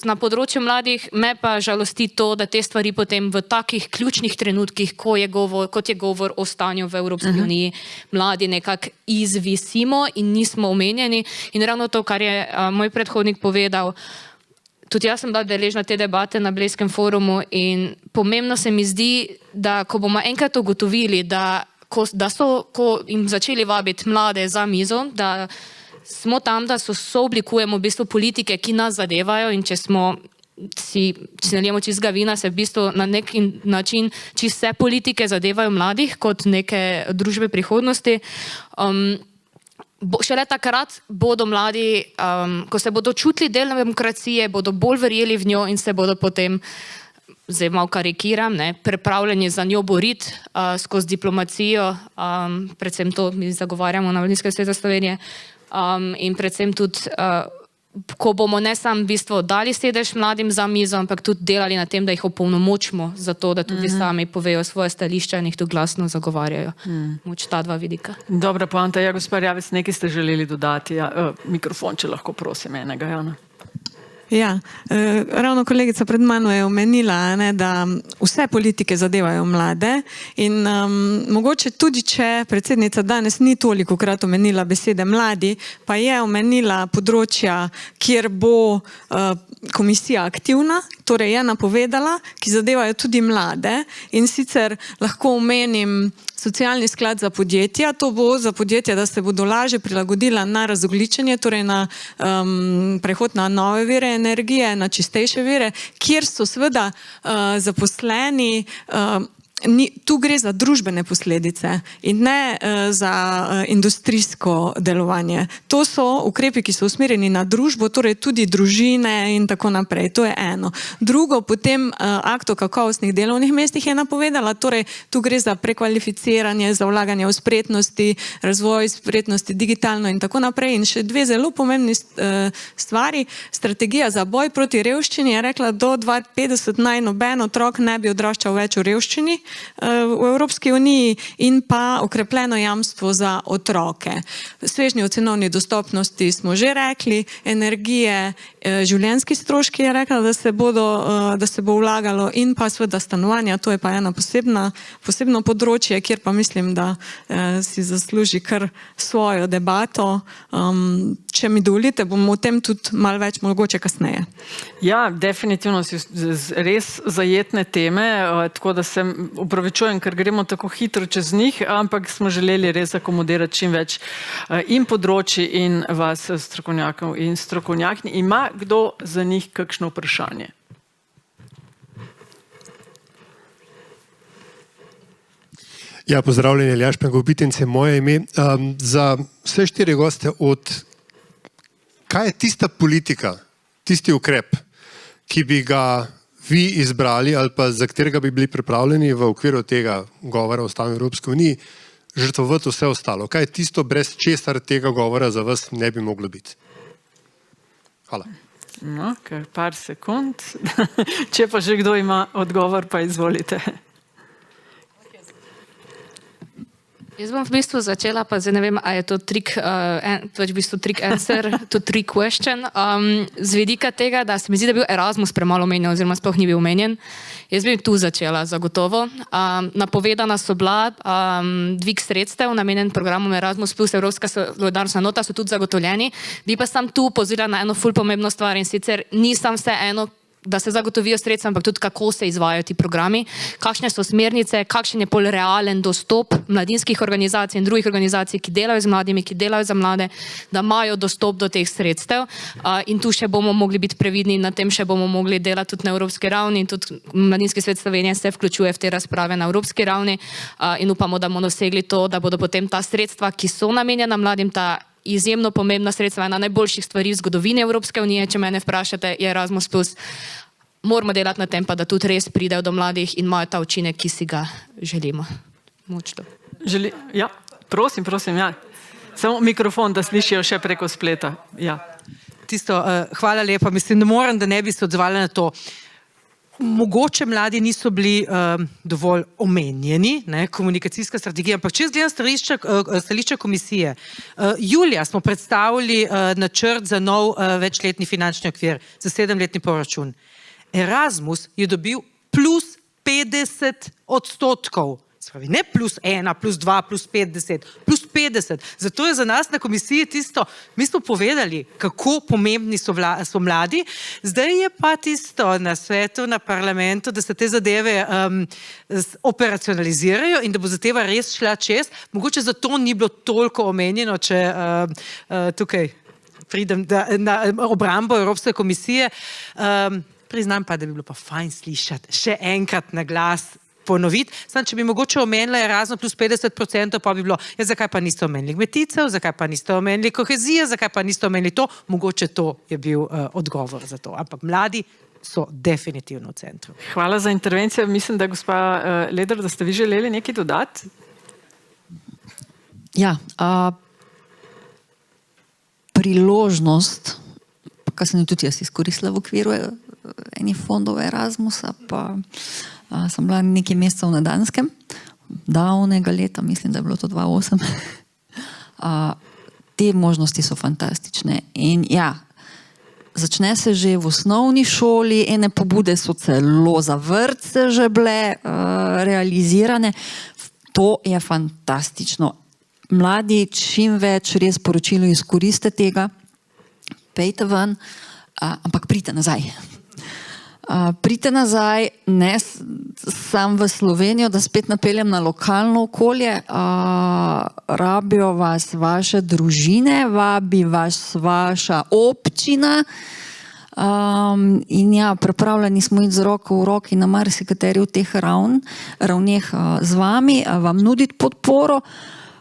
na področju mladih, me pa žalosti to, da te stvari potem v takih ključnih trenutkih, kot je govor o stanju v Evropski uniji, mladi nekako izvisimo in nismo omenjeni. In ravno to, kar je moj predhodnik povedal, tudi jaz sem bila deležna te debate na Blejskem forumu in pomembno se mi zdi, da ko bomo enkrat ugotovili, da ko jim začeli vabiti mlade za mizo, da smo tam, da sooblikujemo v bistvu politike, ki nas zadevajo, in če si nalijemo čistega vina, se v bistvu na nek način vse politike zadevajo mladih kot neke družbe prihodnosti. Šele takrat bodo mladi, ko se bodo čutili del demokracije, bodo bolj verjeli v njo in se bodo potem, zdaj malo karikiram, pripravljeni za njo boriti skozi diplomacijo, predvsem to mi zagovarjamo na Mladinskem svetu Slovenije, in predvsem tudi ko bomo ne samo v bistvu dali sedež mladim za mizo, ampak tudi delali na tem, da jih opolnomočimo za to, da tudi sami povejo svoje stališča in jih tudi glasno zagovarjajo. Moč ta 2 vidika. Dobra poanta. Gospa Rjavec, nekaj ste želeli dodati. Mikrofon, če lahko prosim enega, Jana. Ravno kolegica pred mano je omenila, da vse politike zadevajo mlade in mogoče tudi, če predsednica danes ni tolikokrat omenila besede mladi, pa je omenila področja, kjer bo komisija aktivna, torej je napovedala, ki zadevajo tudi mlade, in sicer lahko omenim socialni sklad za podjetja. To bo za podjetja, da se bodo lažje prilagodila na razogljičenje, torej na prehod na nove vire energije, na čistejše vire, kjer so seveda zaposleni. Tu gre za družbene posledice in ne za industrijsko delovanje. To so ukrepi, ki so usmerjeni na družbo, torej tudi družine in tako naprej. To je eno. Drugo, potem akt o kakovostnih delovnih mestih je napovedala, torej tu gre za prekvalificiranje, za vlaganje v spretnosti, razvoj spretnosti digitalno in tako naprej. In še 2 zelo pomembni stvari. Strategija za boj proti revščini je rekla, do 2050 naj noben otrok ne bi odraščal več v revščini. v Evropski uniji in pa okrepljeno jamstvo za otroke. Svežnji o cenovni dostopnosti smo že rekli, energije, življenjski stroški je rekla, da se bo vlagalo in pa seveda stanovanja, to je pa ena posebno področje, kjer pa mislim, da si zasluži kar svojo debato. Če mi dovolite, bomo o tem tudi malo več mogoče kasneje. Ja, definitivno si res zajetne teme, tako da se opravičujem, ker gremo tako hitro čez njih, ampak smo želeli res akomodirati čim več in področji in vas strokovnjakov in strokovnjakni. Ima kdo za njih kakšno vprašanje? Ja, pozdravljeni, Aljaž Penkovitinc je moje ime. Za vse 4 goste kaj je tista politika, tisti ukrep, ki bi ga vi izbrali ali pa za katerega bi bili pripravljeni v okviru tega govora o stanju Evropske unije žrtvovati vse ostalo? Kaj je tisto, brez česar tega govora za vas ne bi moglo biti? Hvala. No, kar par sekund. Če pa že kdo ima odgovor, pa izvolite. Jaz bom v bistvu začela, pa zdaj ne vem, a je to trick answer, to trick question. Z vidika tega, da se mi zdi, da je bil Erasmus premalo omenjen, oziroma sploh ni bil omenjen. Jaz bi tu začela, zagotovo. Napovedana so bila dvig sredstev, namenjen programom Erasmus plus Evropska solidarnostna nota, so tudi zagotovljeni. Bi pa sam tu pozvala na eno ful pomembno stvar in sicer ni sam vse eno, da se zagotovijo sredstva, ampak tudi kako se izvajajo ti programi, kakšne so smernice, kakšen je pol realen dostop mladinskih organizacij in drugih organizacij, ki delajo z mladimi, ki delajo za mlade, da imajo dostop do teh sredstev. In tu še bomo mogli biti previdni, na tem še bomo mogli delati tudi na evropski ravni in tudi Mladinski svet Slovenije se vključuje v te razprave na evropski ravni in upamo, da bomo dosegli to, da bodo potem ta sredstva, ki so namenjena mladim, ta izjemno pomembna sredstva, ena najboljših stvari v zgodovini Evropske unije, če mene vprašate, je Erasmus plus. Moramo delati na tem, pa da tudi res pridejo do mladih in imajo ta učinek, ki si ga želimo. Močno. Ja, prosim, ja. Samo mikrofon, da slišijo še preko spleta. Ja. Hvala lepa. Mislim, da ne bi se odzvala na to. Mogoče mladi niso bili dovolj omenjeni, komunikacijska strategija, ampak če jaz gledam stališča komisije, julija smo predstavili načrt za nov večletni finančni okvir, za 7-letni proračun. Erasmus je dobil plus 50%. Spravi, ne plus 1, plus 2, plus 50, plus 50. Zato je za nas na komisiji tisto, mi smo povedali, kako pomembni so mladi, zdaj je pa tisto na svetu, na parlamentu, da se te zadeve operacionalizirajo in da bo zadeva res šla čez. Mogoče zato ni bilo toliko omenjeno, če tukaj pridem na obrambo Evropske komisije. Priznam pa, da bi bilo pa fajn slišati še enkrat na glas ponoviti. Sam, če bi mogoče omenila Erasmus plus 50%, pa bi bilo, zakaj pa niste omenili kmeticev, zakaj pa niste omenili kohezije, zakaj pa niste omenili to, mogoče to je bil odgovor za to. Ampak mladi so definitivno v centru. Hvala za intervencijo. Mislim, da gospa Leder, da ste vi želeli nekaj dodati? Ja, priložnost, kar sem tudi jaz izkoristila v okviru enih fondov Erasmusa, pa sem bila nekaj mesecev na Danskem, davnega leta, mislim, da je bilo to 2008. Te možnosti so fantastične. In ja, začne se že v osnovni šoli, ene pobude so celo za vrtce že bile realizirane. To je fantastično. Mladi čim več res poročilo izkoriste tega, pejte ven, ampak pridite nazaj. Pridite nazaj, ne sam v Slovenijo, da spet napeljem na lokalno okolje, rabijo vas vaše družine, vabi vas vaša občina in ja, pripravljeni smo iti z roko v roki na marsikateri od teh ravneh z vami, vam nuditi podporo.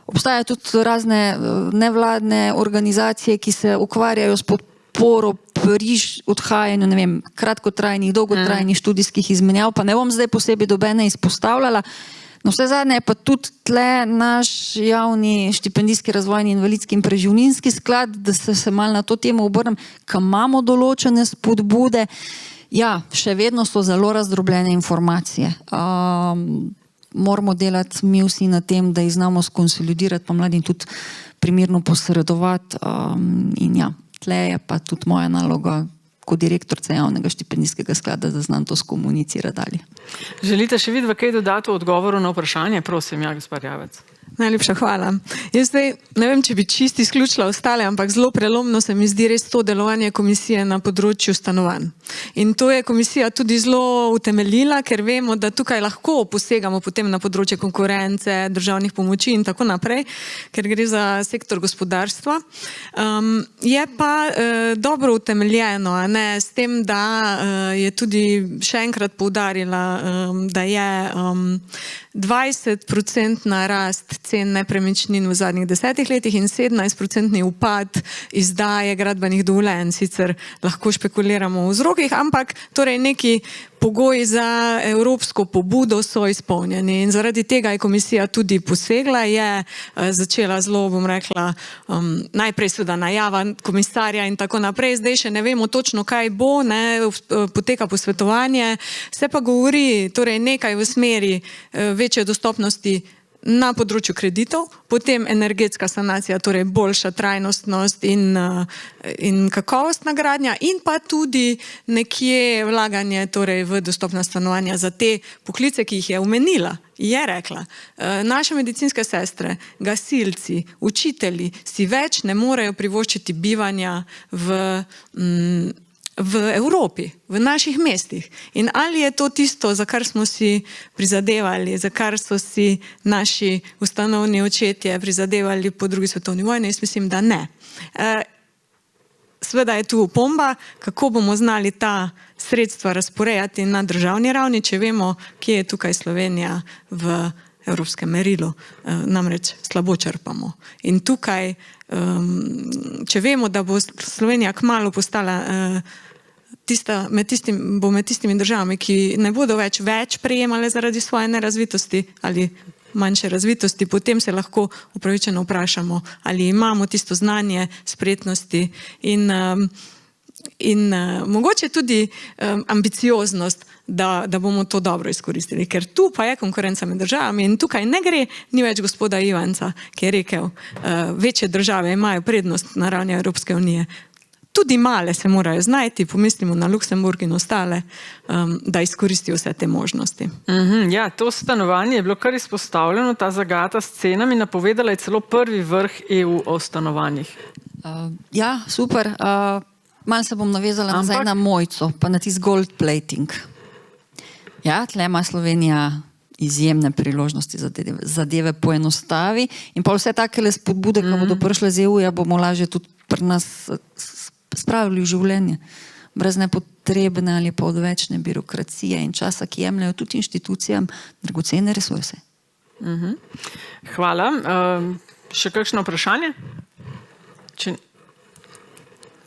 Obstajajo tudi razne nevladne organizacije, ki se ukvarjajo s podporo pri odhajanju, ne vem, kratkotrajnih, dolgotrajnih študijskih izmenjav, pa ne bom zdaj posebej dobene izpostavljala. No, vse zadnje je pa tudi tle naš javni štipendijski razvojni invalidski in preživninski sklad, da se malo na to temo obrnem, kam imamo določene spodbude. Ja, še vedno so zelo razdrobljene informacije. moramo delati mi vsi na tem, da jih znamo skonsolidirati, pa mladim tudi primerno posredovati. In ja, tle je pa tudi moja naloga kot direktorica javnega štipendijskega sklada, da znam to skomunicirati dalje. Želite še vidva kaj dodati v odgovoru na vprašanje? Prosim, ja, gospod Javec. Najlepša hvala. Jaz zdaj ne vem, če bi čisto izključila ostale, ampak zelo prelomno se mi zdi res to delovanje komisije na področju stanovanj. In to je komisija tudi zelo utemeljila, ker vemo, da tukaj lahko posegamo potem na področje konkurence, državnih pomoči in tako naprej, ker gre za sektor gospodarstva. Je pa dobro utemeljeno, a ne, s tem, da je tudi še enkrat poudarila, da je 20% rast cen nepremičnin v zadnjih 10 letih in 17% upad izdaje gradbenih dovoljenj. Sicer lahko špekuliramo o vzrokih, ampak torej neki pogoji za evropsko pobudo so izpolnjeni in zaradi tega je komisija tudi posegla, je začela zelo, bom rekla, najprej seveda najava komisarja in tako naprej, zdaj še ne vemo točno, kaj bo, ne, poteka posvetovanje, se pa govori torej nekaj v smeri večje dostopnosti na področju kreditov, potem energetska sanacija, torej boljša trajnostnost in kakovostna gradnja in pa tudi nekje vlaganje torej v dostopna stanovanja za te poklice, ki jih je omenila. Je rekla, naše medicinske sestre, gasilci, učitelji si več ne morejo privoščiti bivanja v Evropi, v naših mestih. In ali je to tisto, za kar smo si prizadevali, za kar so si naši ustanovni očetje prizadevali po drugi svetovni vojni? Jaz mislim, da ne. Sveda je tu opomba, kako bomo znali ta sredstva razporejati na državni ravni, če vemo, kje je tukaj Slovenija v evropskem merilu. Namreč slabo črpamo. In tukaj, če vemo, da bo Slovenija kmalu postala med tistimi državami, ki ne bodo več prejemale zaradi svoje nerazvitosti ali manjše razvitosti, potem se lahko upravičeno vprašamo, ali imamo tisto znanje, spretnosti in mogoče tudi ambicioznost, da bomo to dobro izkoristili. Ker tu pa je konkurenca med državami in tukaj ne gre, ni več gospoda Ivanca, ki je rekel, večje države imajo prednost na ravni Evropske unije. Tudi male se morajo znajti, pomislimo na Luksemburg in ostale, da izkoristijo vse te možnosti. Ja, to stanovanje je bilo kar izpostavljeno, ta zagata s cenami, napovedala je celo prvi vrh EU o stanovanjih. Ja, super. Malo se bom navezala nazaj na Mojco, pa na tisti gold plating. Ja, tle ima Slovenija izjemne priložnosti za zadeve poenostavi in pa vse takele spodbude, ki bodo prišle z EU-ja, bomo lažje tudi pri nas spravili v življenje, brez nepotrebne ali pa odvečne birokracije in časa, ki jemljajo tudi inštitucijam dragocene resurse. Hvala. Še kakšno vprašanje?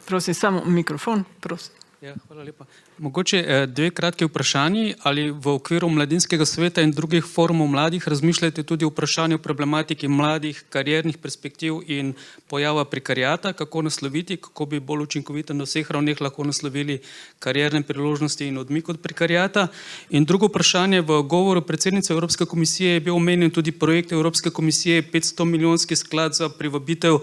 Prosim, samo mikrofon, prosim. Ja, hvala lepa. Mogoče dve kratki vprašanji, ali v okviru Mladinskega sveta in drugih forumov mladih razmišljate tudi o vprašanju problematiki mladih, kariernih perspektiv in pojava prekarijata, kako nasloviti, kako bi bolj učinkovito na vseh ravneh lahko naslovili karierne priložnosti in odmik od prekarijata. In drugo vprašanje, v govoru predsednice Evropske komisije je bil omenjen tudi projekt Evropske komisije 500 milijonski sklad za privabitev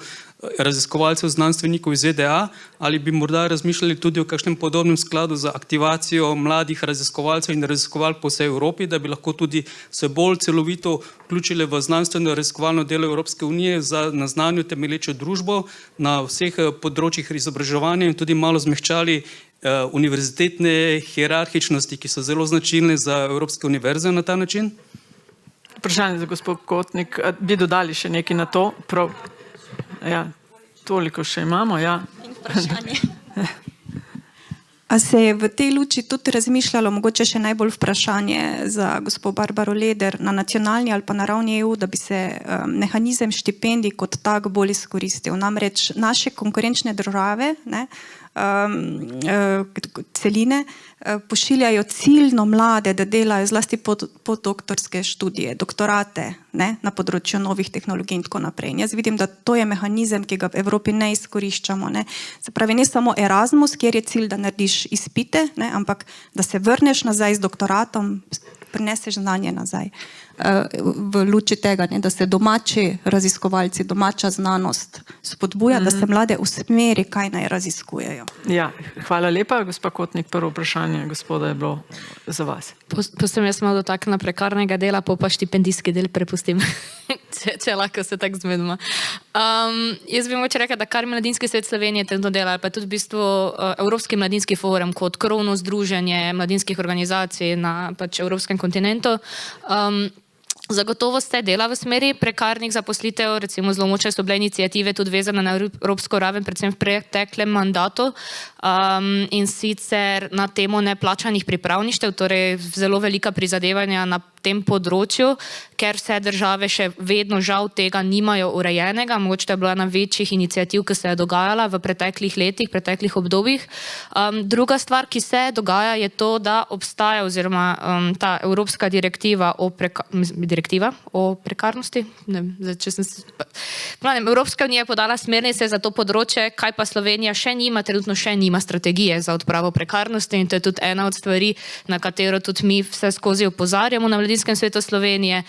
raziskovalcev, znanstvenikov iz ZDA, ali bi morda razmišljali tudi o kakšnem podobnem skladu za aktivacijo mladih raziskovalcev in raziskovalk po vsej Evropi, da bi lahko tudi se bolj celovito vključili v znanstveno raziskovalno delo Evropske unije za na znanju temelječo družbo na vseh področjih izobraževanja in tudi malo zmehčali univerzitetne hierarhičnosti, ki so zelo značilne za Evropske univerze na ta način? Vprašanje za gospod Kotnik. Bi dodali še nekaj na to? Ja, toliko še imamo, ja. A se je v tej luči tudi razmišljalo, mogoče še najbolj vprašanje za gospod Barbaro Leder, na nacionalni ali pa na ravni EU, da bi se mehanizem štipendij kot tak bolj izkoristil. Namreč naše konkurenčne države, celine, pošiljajo ciljno mlade, da delajo zlasti postdoktorske študije, doktorate na področju novih tehnologij in tako naprej. In jaz vidim, da to je mehanizem, ki ga v Evropi ne izkoriščamo. Se pravi, ne samo Erasmus, kjer je cilj, da narediš izpite, ampak da se vrneš nazaj z doktoratom, prineseš znanje nazaj. V luči tega, ne, da se domači raziskovalci, domača znanost spodbuja, da se mlade usmeri, kaj naj raziskujejo. Ja, hvala lepa. Gospa Kotnik, prvo vprašanje gospoda je bilo za vas. Pustim jaz malo dotaknila prekarnega dela, pa štipendijski del prepustim, če lahko se tako zmedimo. Jaz bi moče rekla, da kar Mladinski svet Slovenije trenutno dela, ali pa tudi v bistvu Evropski mladinski forum kot krovno združenje mladinskih organizacij na pač evropskem kontinentu, zagotovo se dela v smeri prekarnih zaposlitev, recimo zelo močne so bile iniciative tudi vezane na evropsko raven, predvsem v preteklem mandatu, in sicer na temo neplačanih pripravništev, torej zelo velika prizadevanja na tem področju, ker vse države še vedno žal tega nimajo urejenega, mogoče to je bila ena večjih iniciativ, ki se je dogajala v preteklih letih, preteklih obdobjih. Druga stvar, ki se dogaja, je to, da obstaja oziroma ta evropska direktiva o prekarnosti. Evropska unija je podala smernice za to področje, kaj pa Slovenija trenutno še nima strategije za odpravo prekarnosti, in to je tudi ena od stvari, na katero tudi mi vse skozi opozarjamo na Mladinskem svetu Slovenije,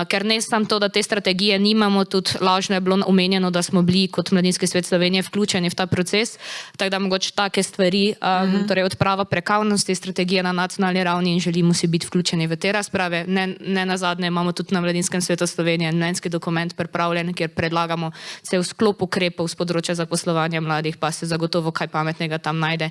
ker ne samo to, da te strategije nimamo, tudi lažno je bilo omenjeno, da smo bili kot Mladinski svet Slovenije vključeni v ta proces, tako da mogoče take stvari, torej odprava prekarnosti, strategija na nacionalni ravni, in želimo si biti vključeni v te razprave. Ne nazadnje imamo tudi na Mladinskem svetu Slovenije mnenjski dokument pripravljen, kjer predlagamo cel sklop ukrepov z področja zaposlovanja mladih, pa se zagotovo kaj pametnega tam najde,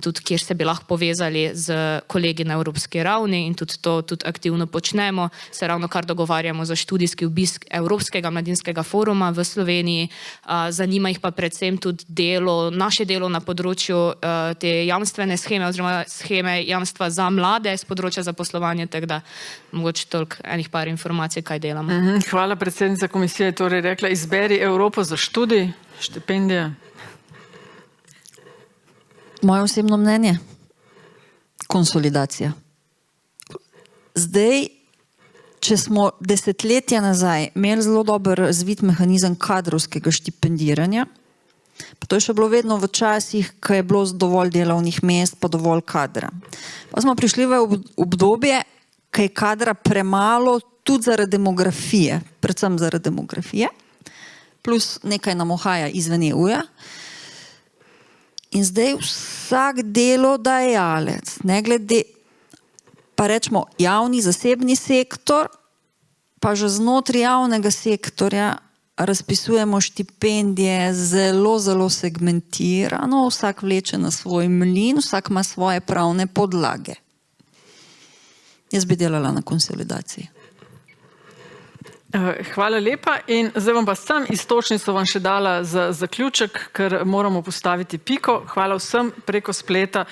tudi kjer se bi lahko povezali z kolegi na evropski ravni, in tudi to tudi aktivno počnemo. Se ravno kar dogovarjamo za študijski obisk Evropskega mladinskega foruma v Sloveniji. Zanima jih pa predvsem tudi naše delo na področju te jamstvene sheme oziroma sheme jamstva za mlade z področja zaposlovanja, tako da mogoče toliko enih par informacij, kaj delamo. Hvala, predsednica komisije je torej rekla, izberi Evropo za študij, štipendije. Moje osebno mnenje? Konsolidacija. Zdaj, če smo desetletja nazaj imeli zelo dober razvit mehanizem kadrovskega štipendiranja, pa to je še bilo vedno v časih, ko je bilo dovolj delovnih mest, pa dovolj kadra. Pa smo prišli v obdobje, ko je kadra premalo, tudi zaradi demografije, predvsem zaradi demografije, plus nekaj nam uhaja izven EU-ja. In zdaj vsak delodajalec, ne glede, pa rečemo javni, zasebni sektor, pa že znotraj javnega sektorja razpisujemo štipendije zelo, zelo segmentirano, vsak vleče na svoj mlin, vsak ima svoje pravne podlage. Jaz bi delala na konsolidaciji. Hvala lepa, in zdaj vam pa sam istočnico vam še dala za zaključek, ker moramo postaviti piko. Hvala vsem preko spleta,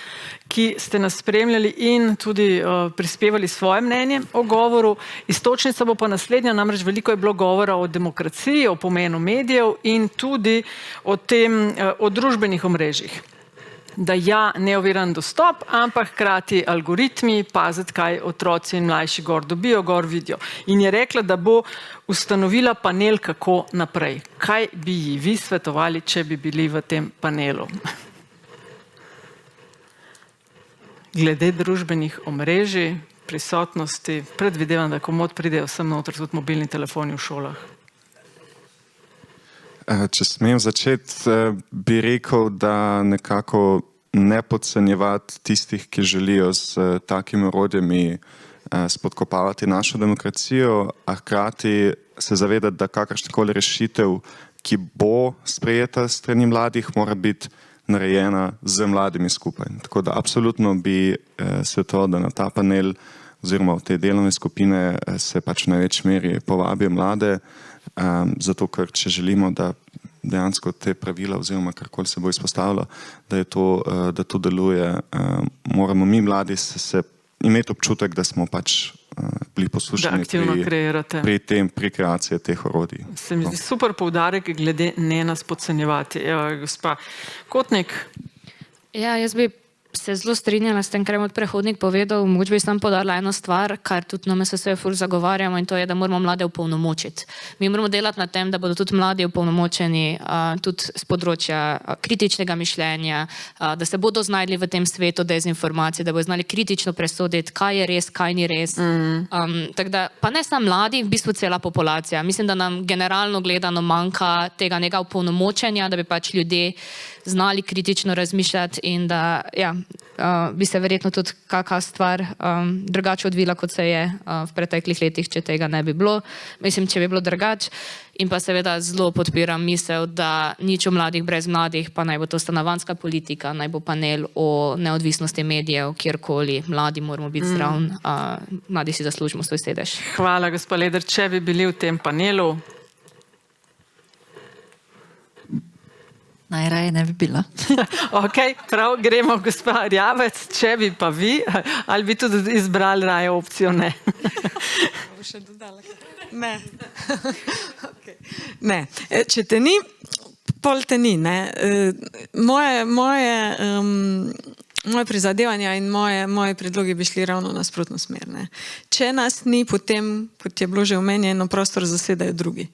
ki ste nas spremljali in tudi prispevali svoje mnenje o govoru. Istočnica bo pa naslednja, namreč veliko je bilo govora o demokraciji, o pomenu medijev in tudi o družbenih omrežjih. Da ja, neoviran dostop, ampak hkrati algoritmi, paziti, kaj otroci in mlajši gor dobijo, gor vidijo. In je rekla, da bo ustanovila panel, kako naprej. Kaj bi ji vi svetovali, če bi bili v tem panelu? Glede družbenih omrežij, prisotnosti, predvidevam, da komod pridejo vsem noter tudi mobilni telefoni v šolah. Če smem začeti, bi rekel, da nekako ne podcenjevati tistih, ki želijo s takimi orodjemi spodkopavati našo demokracijo, a hkrati se zavedati, da kakršnakoli rešitev, ki bo sprejeta s strani mladih, mora biti narejena z mladimi skupaj. Tako da absolutno bi svetoval, da na ta panel oziroma v te delovne skupine se pač v največji meri povabijo mlade, zato ker če želimo, da dejansko te pravila oziroma karkoli se bo izpostavilo, da to deluje, moramo mi mladi se imeti občutek, da smo pač bili poslušani pri kreaciji teh orodij. Se mi zdi super poudarek glede ne nas podcenjevati. Gospa Kotnik. Ja, jaz bi se zelo strinjala s tem, kar je moj predhodnik povedal. Mogoče bi sam podarila eno stvar, kar tudi na MSS ful zagovarjamo, in to je, da moramo mlade opolnomočiti. Mi moramo delati na tem, da bodo tudi mladi opolnomočeni, tudi z področja kritičnega mišljenja, da se bodo znajdli v tem svetu dezinformacij, da bodo znali kritično presoditi, kaj je res, kaj ni res. Tako da, pa ne samo mladi, v bistvu cela populacija. Mislim, da nam generalno gledano manjka tega nekega opolnomočenja, da bi pač ljudje znali kritično razmišljati in da bi se verjetno tudi kakšna stvar drugače odvila, kot se je v preteklih letih, če tega ne bi bilo. Mislim, če bi bilo drugače. In pa seveda zelo podpiram misel, da nič o mladih brez mladih, pa naj bo to stanovanjska politika, naj bo panel o neodvisnosti medijev, kjerkoli. Mladi moramo biti zraven, mladi si zaslužimo svoj sedež. Hvala, gospod Leder. Če bi bili v tem panelu? Najraje ne bi bila. Ok, prav, gremo, gospa Rjavec. Če bi pa vi, ali bi tudi izbrali raje opcijo ne? Ne. Ne. Če te ni, pol te ni. Moje prizadevanja in moje predlogi bi šli ravno na nasprotno smer. Če nas ni, potem, kot je bilo že omenjeno, prostor zasedajo drugi.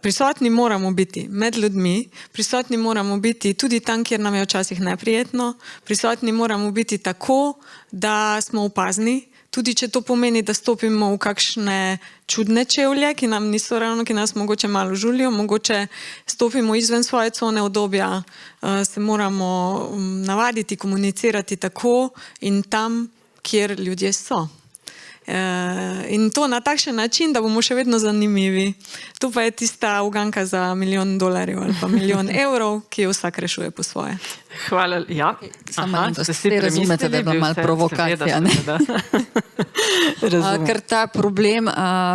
Prisotni moramo biti med ljudmi, prisotni moramo biti tudi tam, kjer nam je včasih neprijetno, prisotni moramo biti tako, da smo opazni, tudi če to pomeni, da stopimo v kakšne čudne čevlje, ki nam niso ravno, ki nas mogoče malo žulijo, mogoče stopimo izven svoje cone obdobja, se moramo navaditi, komunicirati tako in tam, kjer ljudje so. In to na takšen način, da bomo še vedno zanimivi. Tu pa je tista uganka za $1 milijon ali pa €1 milijon, ki jo vsak rešuje po svoje. Hvala, ja. Ste razumete, da je bila malo provokacija, ne? Ker ta problem,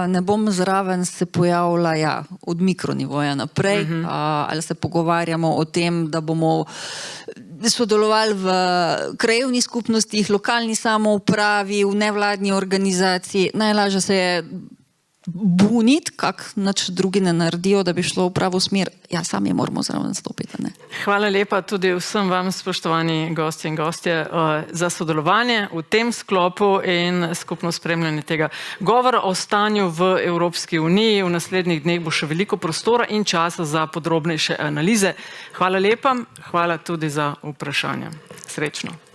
ne bom zraven se pojavila od mikronivoja naprej, ali se pogovarjamo o tem, da bomo sodelovali v krajevnih skupnostih, lokalni samoupravi, v nevladni organizaciji. Najlažje se je buniti, kak nič drugi ne naredijo, da bi šlo v pravo smer. Ja, sami moramo zraven stopiti, ne? Hvala lepa tudi vsem vam, spoštovani gostje in gostje, za sodelovanje v tem sklopu in skupno spremljanje tega govora o stanju v Evropski uniji. V naslednjih dneh bo še veliko prostora in časa za podrobnejše analize. Hvala lepa, hvala tudi za vprašanja. Srečno.